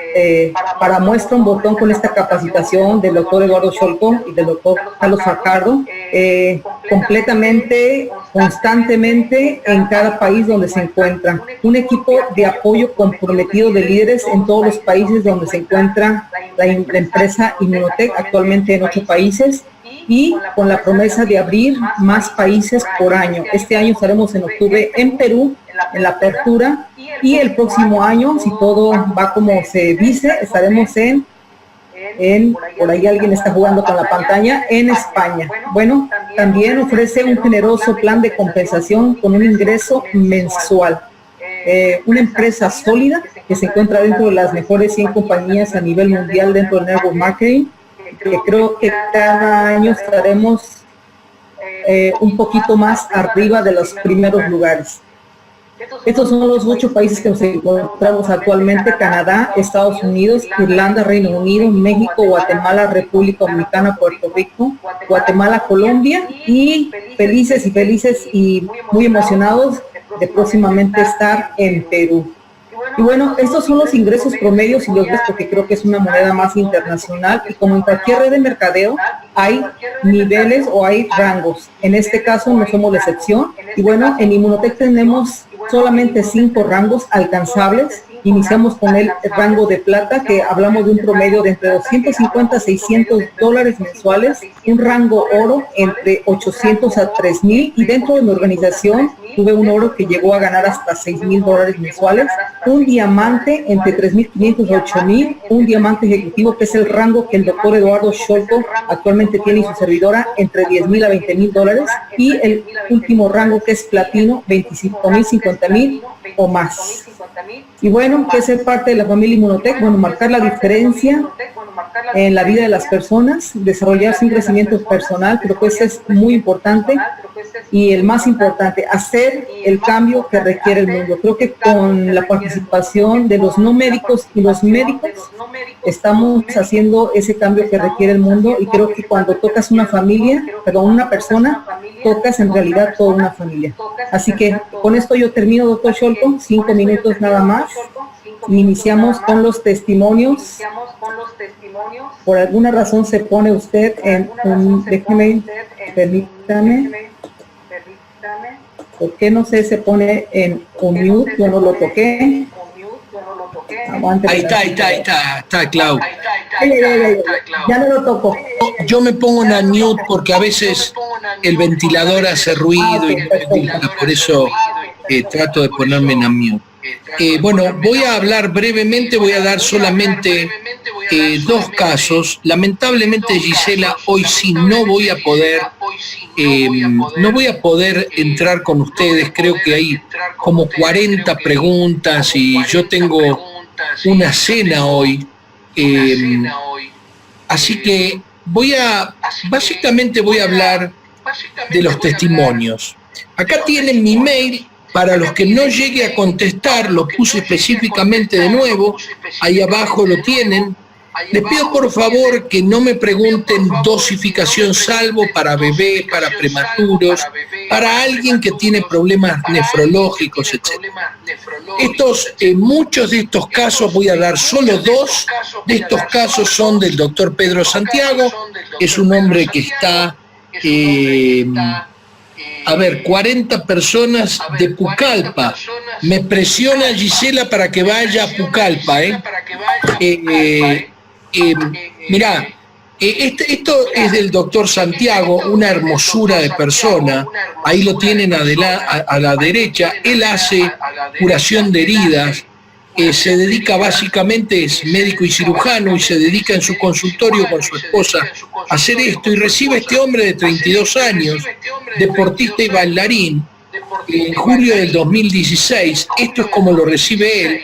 para muestra un botón con esta capacitación del doctor Eduardo Cholco y del doctor Carlos Fajardo, completamente, constantemente en cada país donde se encuentran. Un equipo de apoyo comprometido de líderes en todos los países donde se encuentra la empresa Inmunotech, actualmente en 8 países, y con la promesa de abrir más países por año. Este año estaremos en octubre en Perú, en la apertura, y el próximo año, si todo va como se dice, estaremos por ahí alguien está jugando con la pantalla, en España. Bueno, también ofrece un generoso plan de compensación con un ingreso mensual. Una empresa sólida que se encuentra dentro de las mejores 100 compañías a nivel mundial dentro del network marketing, que creo que cada año estaremos un poquito más arriba de los primeros lugares. Estos son los 8 países que nos encontramos actualmente: Canadá, Estados Unidos, Irlanda, Reino Unido, México, Guatemala, República Dominicana, Puerto Rico, Guatemala, Colombia, y felices y muy emocionados de próximamente estar en Perú. Y bueno, estos son los ingresos promedios y los gastos, que creo que es una moneda más internacional, y como en cualquier red de mercadeo hay niveles o hay rangos. En este caso no somos la excepción, y bueno, en Inmunotech tenemos solamente 5 rangos alcanzables, iniciamos con el rango de plata, que hablamos de un promedio de entre 250 a 600 dólares mensuales, un rango oro entre 800 a 3,000, y dentro de mi organización tuve un oro que llegó a ganar hasta 6,000 dólares mensuales, un diamante entre 3,500 a 8,000, un diamante ejecutivo, que es el rango que el doctor Eduardo Scholko actualmente tiene, y su servidora, entre 10,000 a 20,000 dólares, y el último rango, que es platino, 25,000, 50,000 o más. Y bueno, ¿qué es ser parte de la familia Inmunotech? Bueno, marcar la diferencia en la vida de las personas, desarrollarse un crecimiento personal, creo que eso es muy importante, y el más importante, hacer el cambio que requiere el mundo. Creo que con la participación de los no médicos y los médicos estamos haciendo ese cambio que requiere el mundo, y creo que cuando tocas una persona, tocas en realidad toda una familia. Así que con esto yo termino, doctor Scholko, 5 minutos nada más. Iniciamos con los testimonios. Por alguna razón se pone usted en un, permítame. ¿Por qué no sé, se pone en un mute? Yo no lo toqué. Aguante, ahí está, Clau. Ya no lo toco. Yo me pongo en mute porque a veces el ventilador hace ruido, y por eso trato de ponerme en mute. Bueno, voy a hablar brevemente, voy a dar solamente 2 casos. Lamentablemente, Gisela, hoy sí no voy a poder entrar con ustedes. Creo que hay como 40 preguntas y yo tengo una cena hoy. Así que básicamente voy a hablar de los testimonios. Acá tienen mi mail. Para los que no llegue a contestar, lo puse específicamente de nuevo, ahí abajo lo tienen. Les pido por favor que no me pregunten dosificación salvo para bebés, para prematuros, para alguien que tiene problemas nefrológicos, etc. Muchos de estos casos, voy a dar solo 2 de estos casos, son del doctor Pedro Santiago. Es un hombre que está... 40 personas de Pucallpa. Me presiona Gisela para que vaya a Pucallpa. Mirá, esto es del doctor Santiago, una hermosura de persona. Ahí lo tienen a la derecha. Él hace curación de heridas. Se dedica básicamente, es médico y cirujano, y se dedica en su consultorio con su esposa a hacer esto, y recibe a este hombre de 32 años, deportista y bailarín, en julio del 2016. Esto es como lo recibe él.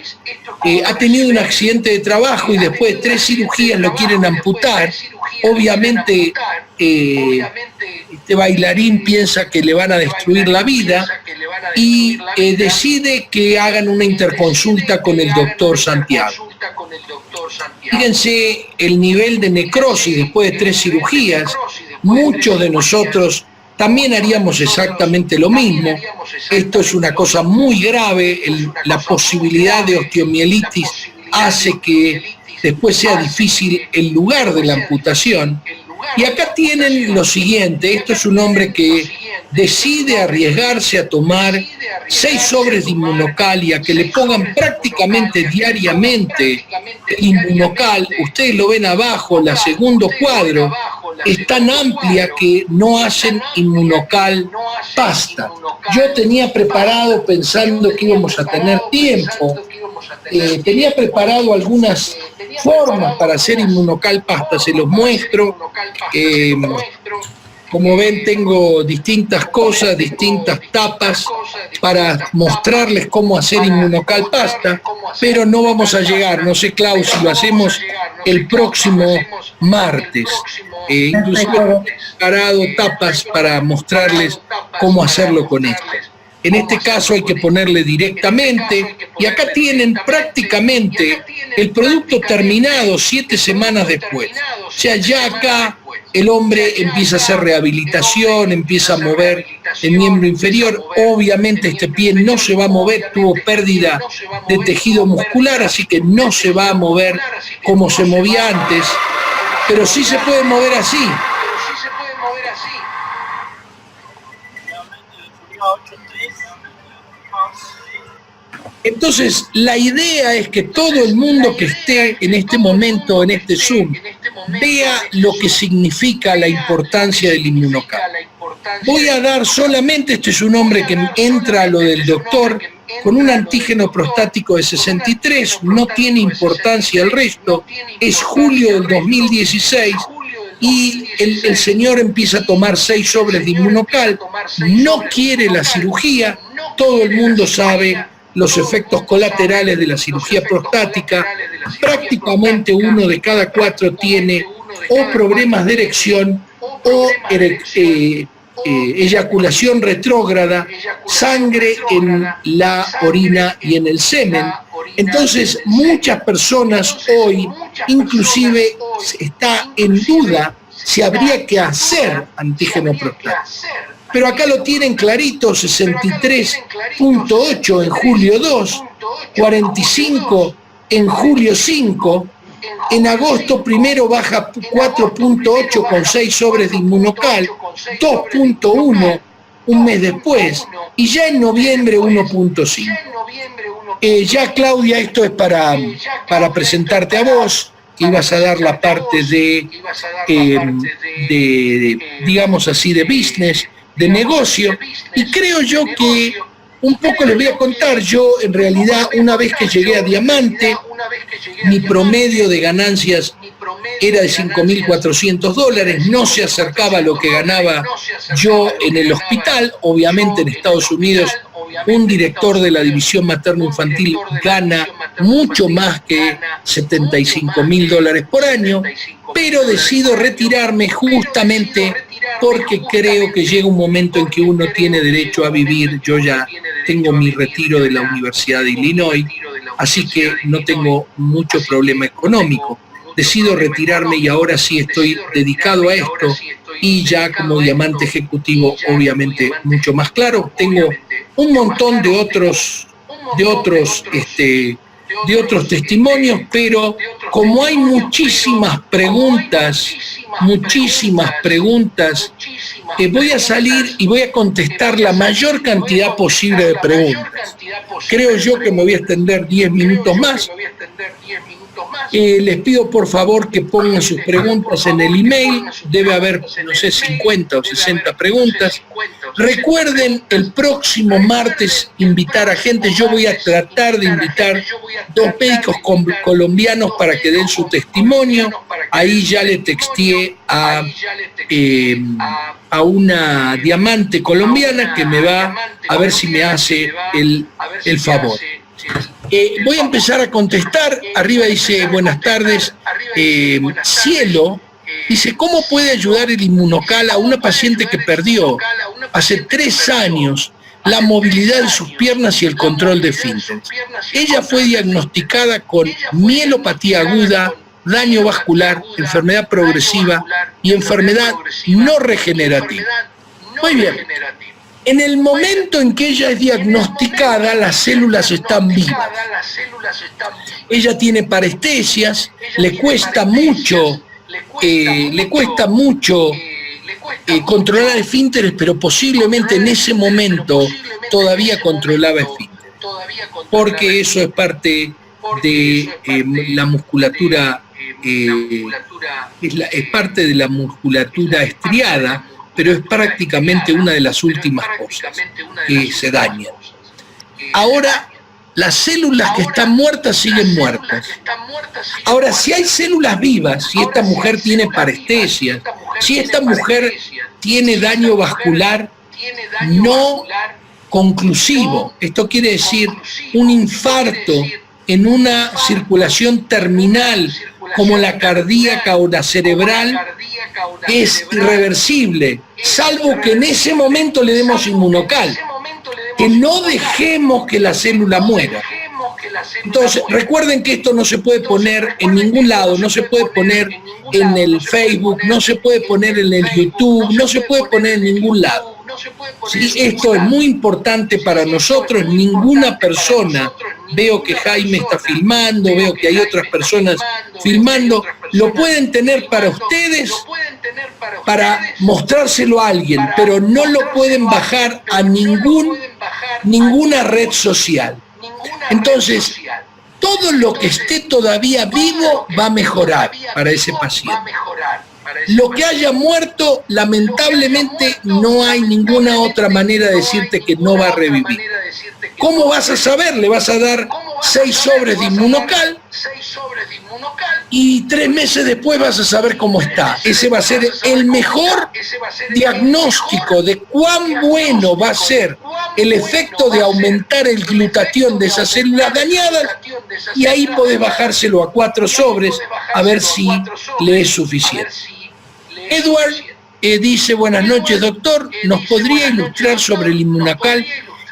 Ha tenido un accidente de trabajo y después de 3 cirugías lo quieren amputar. Obviamente este bailarín piensa que le van a destruir la vida y decide que hagan una interconsulta con el doctor Santiago. Fíjense el nivel de necrosis después de 3 cirugías. Muchos de nosotros también haríamos exactamente lo mismo. Esto es una cosa muy grave. La posibilidad de osteomielitis hace que después sea difícil el lugar de la amputación. Y acá tienen lo siguiente. Esto es un hombre que decide arriesgarse a tomar 6 sobres de Inmunocal y a que le pongan prácticamente diariamente el Inmunocal. Ustedes lo ven abajo, la segundo cuadro es tan amplia que no hacen Inmunocal pasta. Yo tenía preparado, pensando que íbamos a tener tiempo, tenía preparado algunas formas para hacer Inmunocal pasta, se los muestro. Como ven, tengo distintas cosas, distintas tapas para mostrarles cómo hacer Inmunocal pasta, pero no vamos a llegar, no sé, Klaus, si lo hacemos el próximo martes. Inclusive he preparado tapas para mostrarles cómo hacerlo con esto. En este caso hay que ponerle directamente, y acá tienen prácticamente el producto terminado 7 semanas después. O sea, ya acá el hombre empieza a hacer rehabilitación, empieza a mover el miembro inferior. Obviamente este pie no se va a mover, tuvo pérdida de tejido muscular, así que no se va a mover como se movía antes, pero sí se puede mover así. Entonces, la idea es que todo el mundo que esté en este momento, en este Zoom, vea lo que significa la importancia del Inmunocal. Voy a dar solamente, este es un hombre que entra a lo del doctor, con un antígeno prostático de 63, no tiene importancia el resto, es julio del 2016, y el señor empieza a tomar 6 sobres de Inmunocal, no quiere la cirugía, todo el mundo sabe los efectos colaterales de la cirugía prostática, prácticamente 1 de cada 4 tiene o problemas de erección o eyaculación retrógrada, sangre en la orina y en el semen. Entonces, muchas personas hoy, inclusive, está en duda si habría que hacer antígeno prostático. Pero acá lo tienen clarito, 63.8 en julio 2, 45 en julio 5, en agosto primero baja 4.8 con 6 sobres de Inmunocal, 2.1 un mes después, y ya en noviembre 1.5. Ya Claudia, esto es para presentarte a vos, que ibas a dar la parte de digamos así, de business, de negocio, y creo yo que un poco les voy a contar. Yo, en realidad, una vez que llegué a Diamante, mi promedio de ganancias era de $5.400, no se acercaba a lo que ganaba yo en el hospital. Obviamente en Estados Unidos un director de la división materno-infantil gana mucho más que $75.000 por año, pero decido retirarme justamente porque creo que llega un momento en que uno tiene derecho a vivir. Yo ya tengo mi retiro de la Universidad de Illinois, así que no tengo mucho problema económico. Decido retirarme y ahora sí estoy dedicado a esto, y ya como diamante ejecutivo obviamente mucho más claro. Tengo un montón de otros testimonios, pero como hay muchísimas preguntas, voy a salir y voy a contestar la mayor cantidad posible de preguntas. Creo yo que me voy a extender 10 minutos más. Les pido por favor que pongan sus preguntas en el email, debe haber, no sé, 50 o 60 preguntas. Recuerden el próximo martes invitar a gente. Yo voy a tratar de invitar 2 médicos colombianos para que den su testimonio. Ahí ya le texteé a una diamante colombiana que me va a ver si me hace el favor. Voy a empezar a contestar. Arriba dice, buenas tardes, Cielo, dice, ¿cómo puede ayudar el Inmunocal a una paciente que perdió hace 3 años la movilidad de sus piernas y el control de esfínteres? Ella fue diagnosticada con mielopatía aguda, daño vascular, enfermedad progresiva y enfermedad no regenerativa. Muy bien. En el momento en que ella es diagnosticada, las células están vivas. Ella tiene parestesias, le cuesta mucho controlar esfínteres, pero posiblemente en ese momento todavía controlaba esfínteres, porque eso es parte de la musculatura, es parte de la musculatura estriada, pero es prácticamente una de las últimas cosas que se dañan. Ahora, las células que están muertas siguen muertas. Ahora, si hay células vivas, si esta mujer tiene parestesias, si esta mujer tiene daño vascular no conclusivo, esto quiere decir un infarto en una circulación terminal como la cardíaca o la cerebral, es irreversible, salvo que en ese momento le demos Inmunocal, que no dejemos que la célula muera. Entonces, recuerden que esto no se puede poner en ningún lado, no se puede poner en el Facebook, no se puede poner en el YouTube, no se puede poner en ningún lado. Sí, esto es muy importante para nosotros. Ninguna persona, veo que Jaime está filmando, veo que hay otras personas filmando, lo pueden tener para ustedes, para mostrárselo a alguien, pero no lo pueden bajar a ninguna red social. Entonces, todo lo que esté todavía vivo va a mejorar para ese paciente. Lo que haya muerto, lamentablemente, no hay ninguna otra manera de decirte que no va a revivir. ¿Cómo vas a saber? Le vas a dar 6 sobres de Inmunocal y 3 meses después vas a saber cómo está. Ese va a ser el mejor diagnóstico de cuán bueno va a ser el efecto de aumentar el glutatión de esas células dañadas, y ahí podés bajárselo a 4 sobres a ver si le es suficiente. Edward dice: buenas noches, doctor, ¿nos podría ilustrar sobre el Inmunocal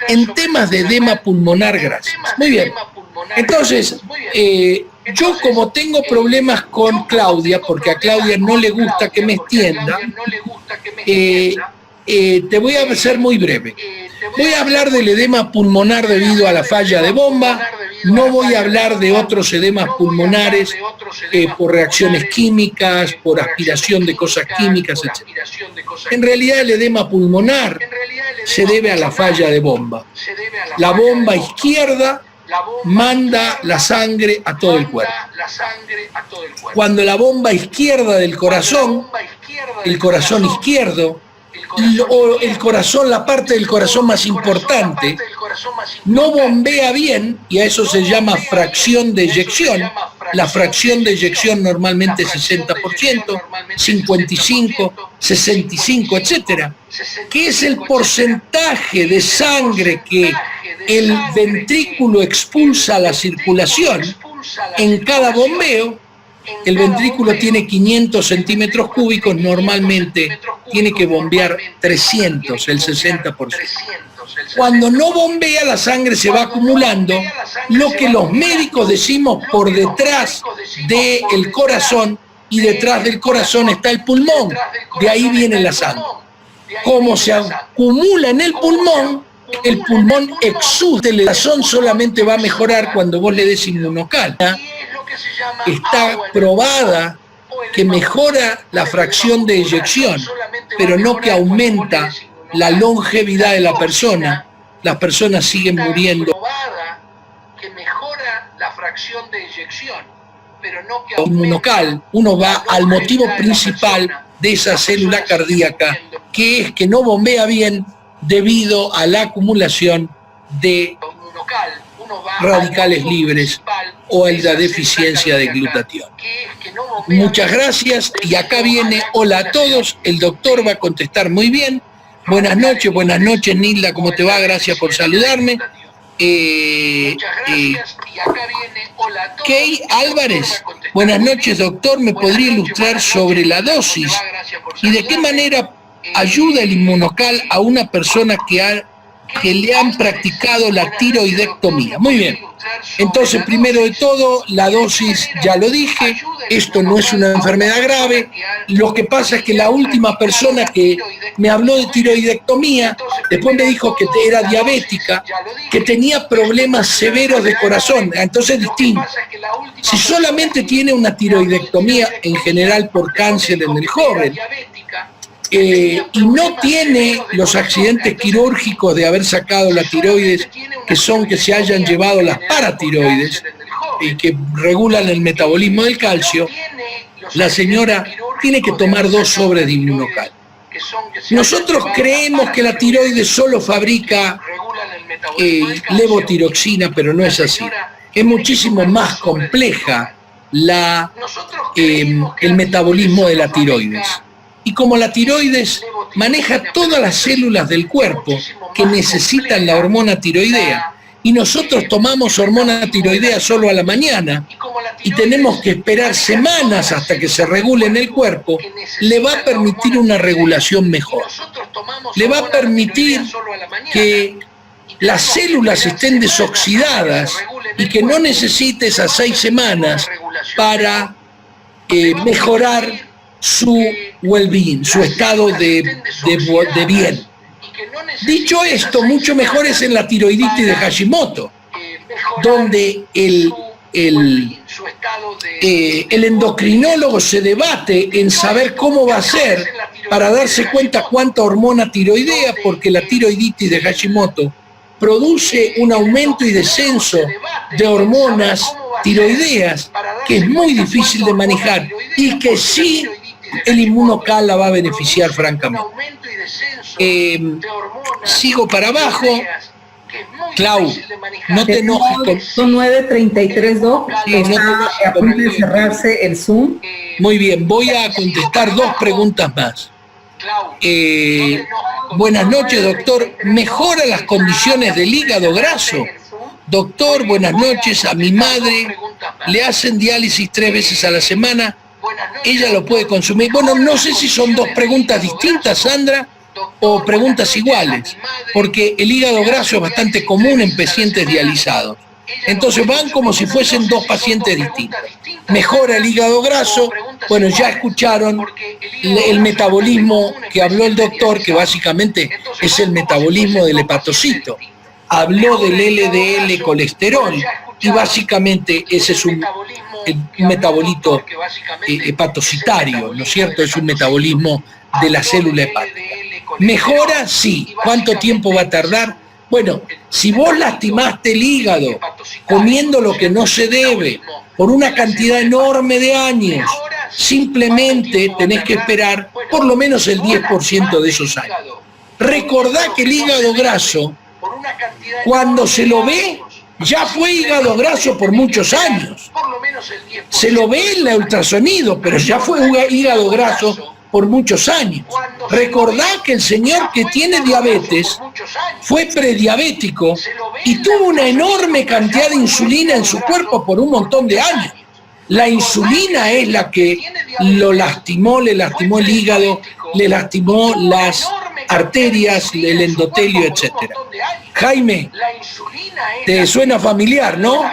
en temas de edema pulmonar? Gracias. Muy bien. Entonces, yo como tengo problemas con Claudia, porque a Claudia no le gusta que me extienda, te voy a ser muy breve. Voy a hablar del edema pulmonar debido a la falla de bomba. No voy a hablar de otros edemas pulmonares por reacciones químicas, por aspiración de cosas químicas, etc. En realidad el edema pulmonar se debe a la falla de bomba. La bomba izquierda manda la sangre a todo el cuerpo. Cuando la bomba izquierda del corazón, el corazón izquierdo, o el corazón, la parte del corazón más importante, no bombea bien, y a eso se llama fracción de eyección. La fracción de eyección normalmente es 60%, 55%, 65%, etcétera, que es el porcentaje de sangre que el ventrículo expulsa a la circulación en cada bombeo. El ventrículo tiene 500 centímetros cúbicos, normalmente tiene que bombear 300, el 60%. Cuando no bombea, la sangre se va acumulando, lo que los médicos decimos por detrás del corazón, y detrás del corazón está el pulmón, de ahí viene la sangre. Como se acumula en el pulmón exuda. El corazón solamente va a mejorar cuando vos le des Inmunocal. Está probada que mejora la fracción de eyección, pero no que aumenta la longevidad de la persona. Las personas siguen muriendo. Inmunocal, uno va al motivo principal de esa célula cardíaca, que es que no bombea bien debido a la acumulación de radicales libres o a la deficiencia de glutatión. Muchas gracias, y acá viene: hola a todos, el doctor va a contestar muy bien. Buenas noches, Nilda, ¿cómo te va? Gracias por saludarme. Key Álvarez, buenas noches, doctor, ¿me podría ilustrar sobre la dosis y de qué manera ayuda el Inmunocal a una persona que le han practicado la tiroidectomía? Muy bien. Entonces, primero de todo, la dosis, ya lo dije, esto no es una enfermedad grave. Lo que pasa es que la última persona que me habló de tiroidectomía, después me dijo que era diabética, que tenía problemas severos de corazón. Entonces, distinto. Si solamente tiene una tiroidectomía, en general por cáncer en el joven, y no tiene los accidentes quirúrgicos de haber sacado la tiroides, que son que se hayan llevado las paratiroides y que regulan el metabolismo del calcio, la señora tiene que tomar 2 sobres de Inmunocal. Nosotros creemos que la tiroides solo fabrica levotiroxina, pero no es así. Es muchísimo más compleja el metabolismo de la tiroides. Y como la tiroides maneja todas las células del cuerpo que necesitan la hormona tiroidea, y nosotros tomamos hormona tiroidea solo a la mañana y tenemos que esperar semanas hasta que se regule en el cuerpo, le va a permitir una regulación mejor. Le va a permitir que las células estén desoxidadas y que no necesite esas 6 semanas para mejorar su well-being, su estado de bien. Dicho esto, mucho mejor es en la tiroiditis de Hashimoto, donde el endocrinólogo se debate en saber cómo va a ser para darse cuenta cuánta hormona tiroidea, porque la tiroiditis de Hashimoto produce un aumento y descenso de hormonas tiroideas que es muy difícil de manejar y que sí el Inmunocal la va a beneficiar francamente. Sigo para abajo. Clau, no te enojes con... Son 9:33, Doc. Está a punto de cerrarse el Zoom. Muy bien, voy a contestar 2 preguntas más. Buenas noches, doctor. ¿Mejora las condiciones del hígado graso? Doctor, buenas noches. A mi madre le hacen diálisis 3 veces a la semana. Ella lo puede consumir. Bueno, no sé si son 2 preguntas distintas, Sandra, o preguntas iguales, porque el hígado graso es bastante común en pacientes dializados. Entonces van como si fuesen 2 pacientes distintos. Mejora el hígado graso. Bueno, ya escucharon el metabolismo que habló el doctor, que básicamente es el metabolismo del hepatocito. Habló del LDL colesterol y básicamente ese es un metabolito hepatocitario, ¿no es cierto? Es un metabolismo de la célula hepática. ¿Mejora? Sí. ¿Cuánto tiempo va a tardar? Bueno, si vos lastimaste el hígado comiendo lo que no se debe por una cantidad enorme de años, simplemente tenés que esperar por lo menos el 10% de esos años. Recordá que el hígado graso, cuando se lo ve, ya fue hígado graso por muchos años. Se lo ve en el ultrasonido, pero ya fue hígado graso por muchos años. Recordá que el señor que tiene diabetes fue prediabético y tuvo una enorme cantidad de insulina en su cuerpo por un montón de años. La insulina es la que lo lastimó, le lastimó el hígado, le lastimó las arterias, el endotelio, etc. Jaime, te suena familiar, ¿no?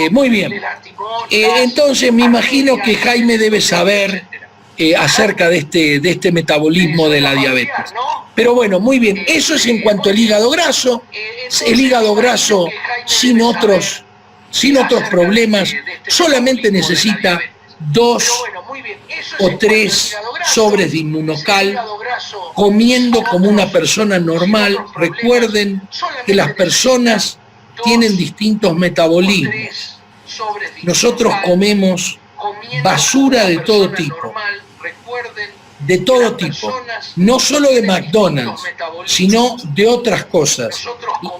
Muy bien. Entonces me imagino que Jaime debe saber acerca de este metabolismo de la diabetes. Pero bueno, muy bien, eso es en cuanto al hígado graso. El hígado graso sin otros problemas solamente necesita 2 o 3 sobres de Inmunocal comiendo como una persona normal. Recuerden que las personas tienen distintos metabolismos. Nosotros comemos basura de todo tipo, no solo de McDonald's, sino de otras cosas.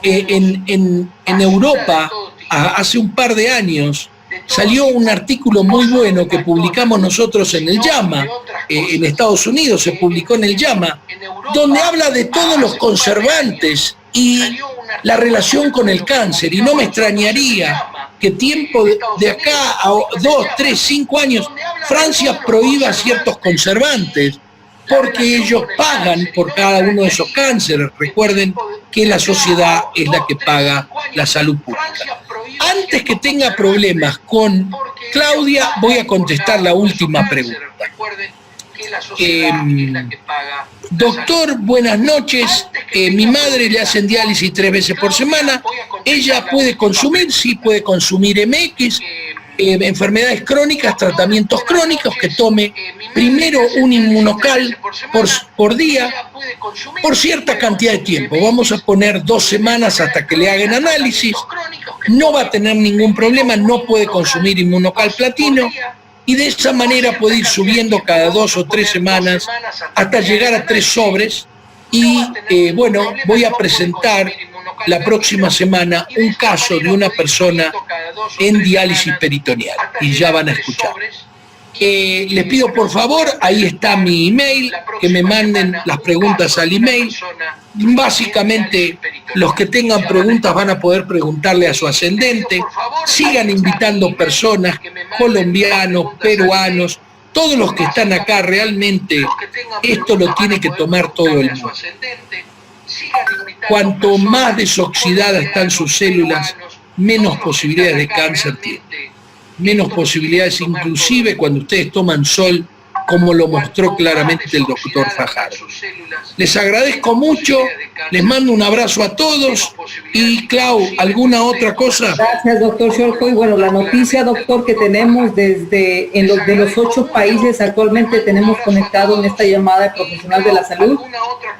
En Europa, hace un par de años, salió un artículo muy bueno que publicamos nosotros en el JAMA, en Estados Unidos se publicó en el JAMA, donde habla de todos los conservantes y la relación con el cáncer, y no me extrañaría que tiempo de acá a 2, 3, 5 años, Francia prohíba ciertos conservantes, porque ellos pagan por cada uno de esos cánceres. Recuerden que la sociedad es la que paga la salud pública. Antes que tenga problemas con Claudia, voy a contestar la última pregunta. Doctor, buenas noches. Mi madre le hacen diálisis 3 veces por semana. Ella puede consumir, sí puede consumir MX, enfermedades crónicas, tratamientos crónicos, que tome primero un Inmunocal por día por cierta cantidad de tiempo. Vamos a poner 2 semanas hasta que le hagan análisis. No va a tener ningún problema, no puede consumir Inmunocal platino. Y de esa manera puede ir subiendo cada 2 o 3 semanas hasta llegar a 3 sobres. Y bueno, voy a presentar la próxima semana un caso de una persona en diálisis peritoneal y ya van a escuchar. Les pido por favor, ahí está mi email, que me manden las preguntas al email. Básicamente los que tengan preguntas van a poder preguntarle a su ascendente. Sigan invitando personas, colombianos, peruanos, todos los que están acá. Realmente esto lo tiene que tomar todo el mundo. Cuanto más desoxidadas están sus células, menos posibilidades de cáncer tienen. Menos posibilidades, inclusive cuando ustedes toman sol, como lo mostró claramente el doctor Fajardo. Les agradezco mucho Les mando un abrazo a todos. Y Clau, ¿alguna otra cosa? Gracias, doctor Scholko. Y bueno, la noticia, doctor, que tenemos de los 8 países actualmente tenemos conectado en esta llamada de profesional de la salud,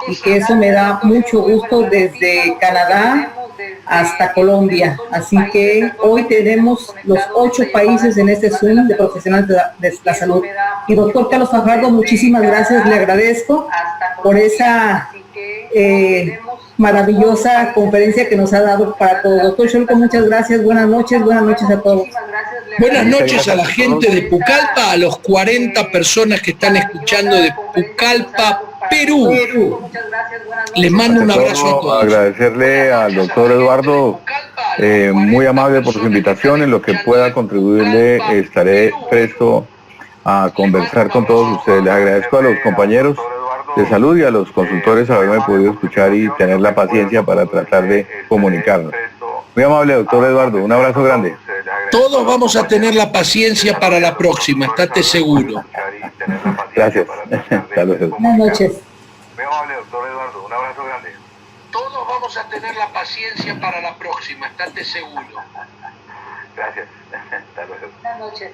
y que eso me da mucho gusto desde Canadá hasta Colombia. Así que hoy tenemos los 8 países en este Zoom de profesionales de la salud. Y doctor Carlos Fajardo, muchísimas gracias, le agradezco por esa maravillosa conferencia que nos ha dado para todos. Doctor Scholko, muchas gracias, buenas noches a todos. Buenas noches a la gente de Pucallpa, a los 40 personas que están escuchando de Pucallpa, Perú. Les mando un abrazo a todos. Agradecerle al doctor Eduardo, muy amable por su invitación. En lo que pueda contribuirle estaré presto a conversar con todos ustedes. Les agradezco a los compañeros de salud y a los consultores haberme podido escuchar y tener la paciencia para tratar de comunicarnos. Muy amable, doctor Eduardo, un abrazo grande. Todos vamos a tener la paciencia para la próxima, estate seguro. Gracias. Hasta luego. Buenas noches. Muy amable, doctor Eduardo, un abrazo grande. Todos vamos a tener la paciencia para la próxima, estate seguro. Gracias. Hasta luego. Buenas noches.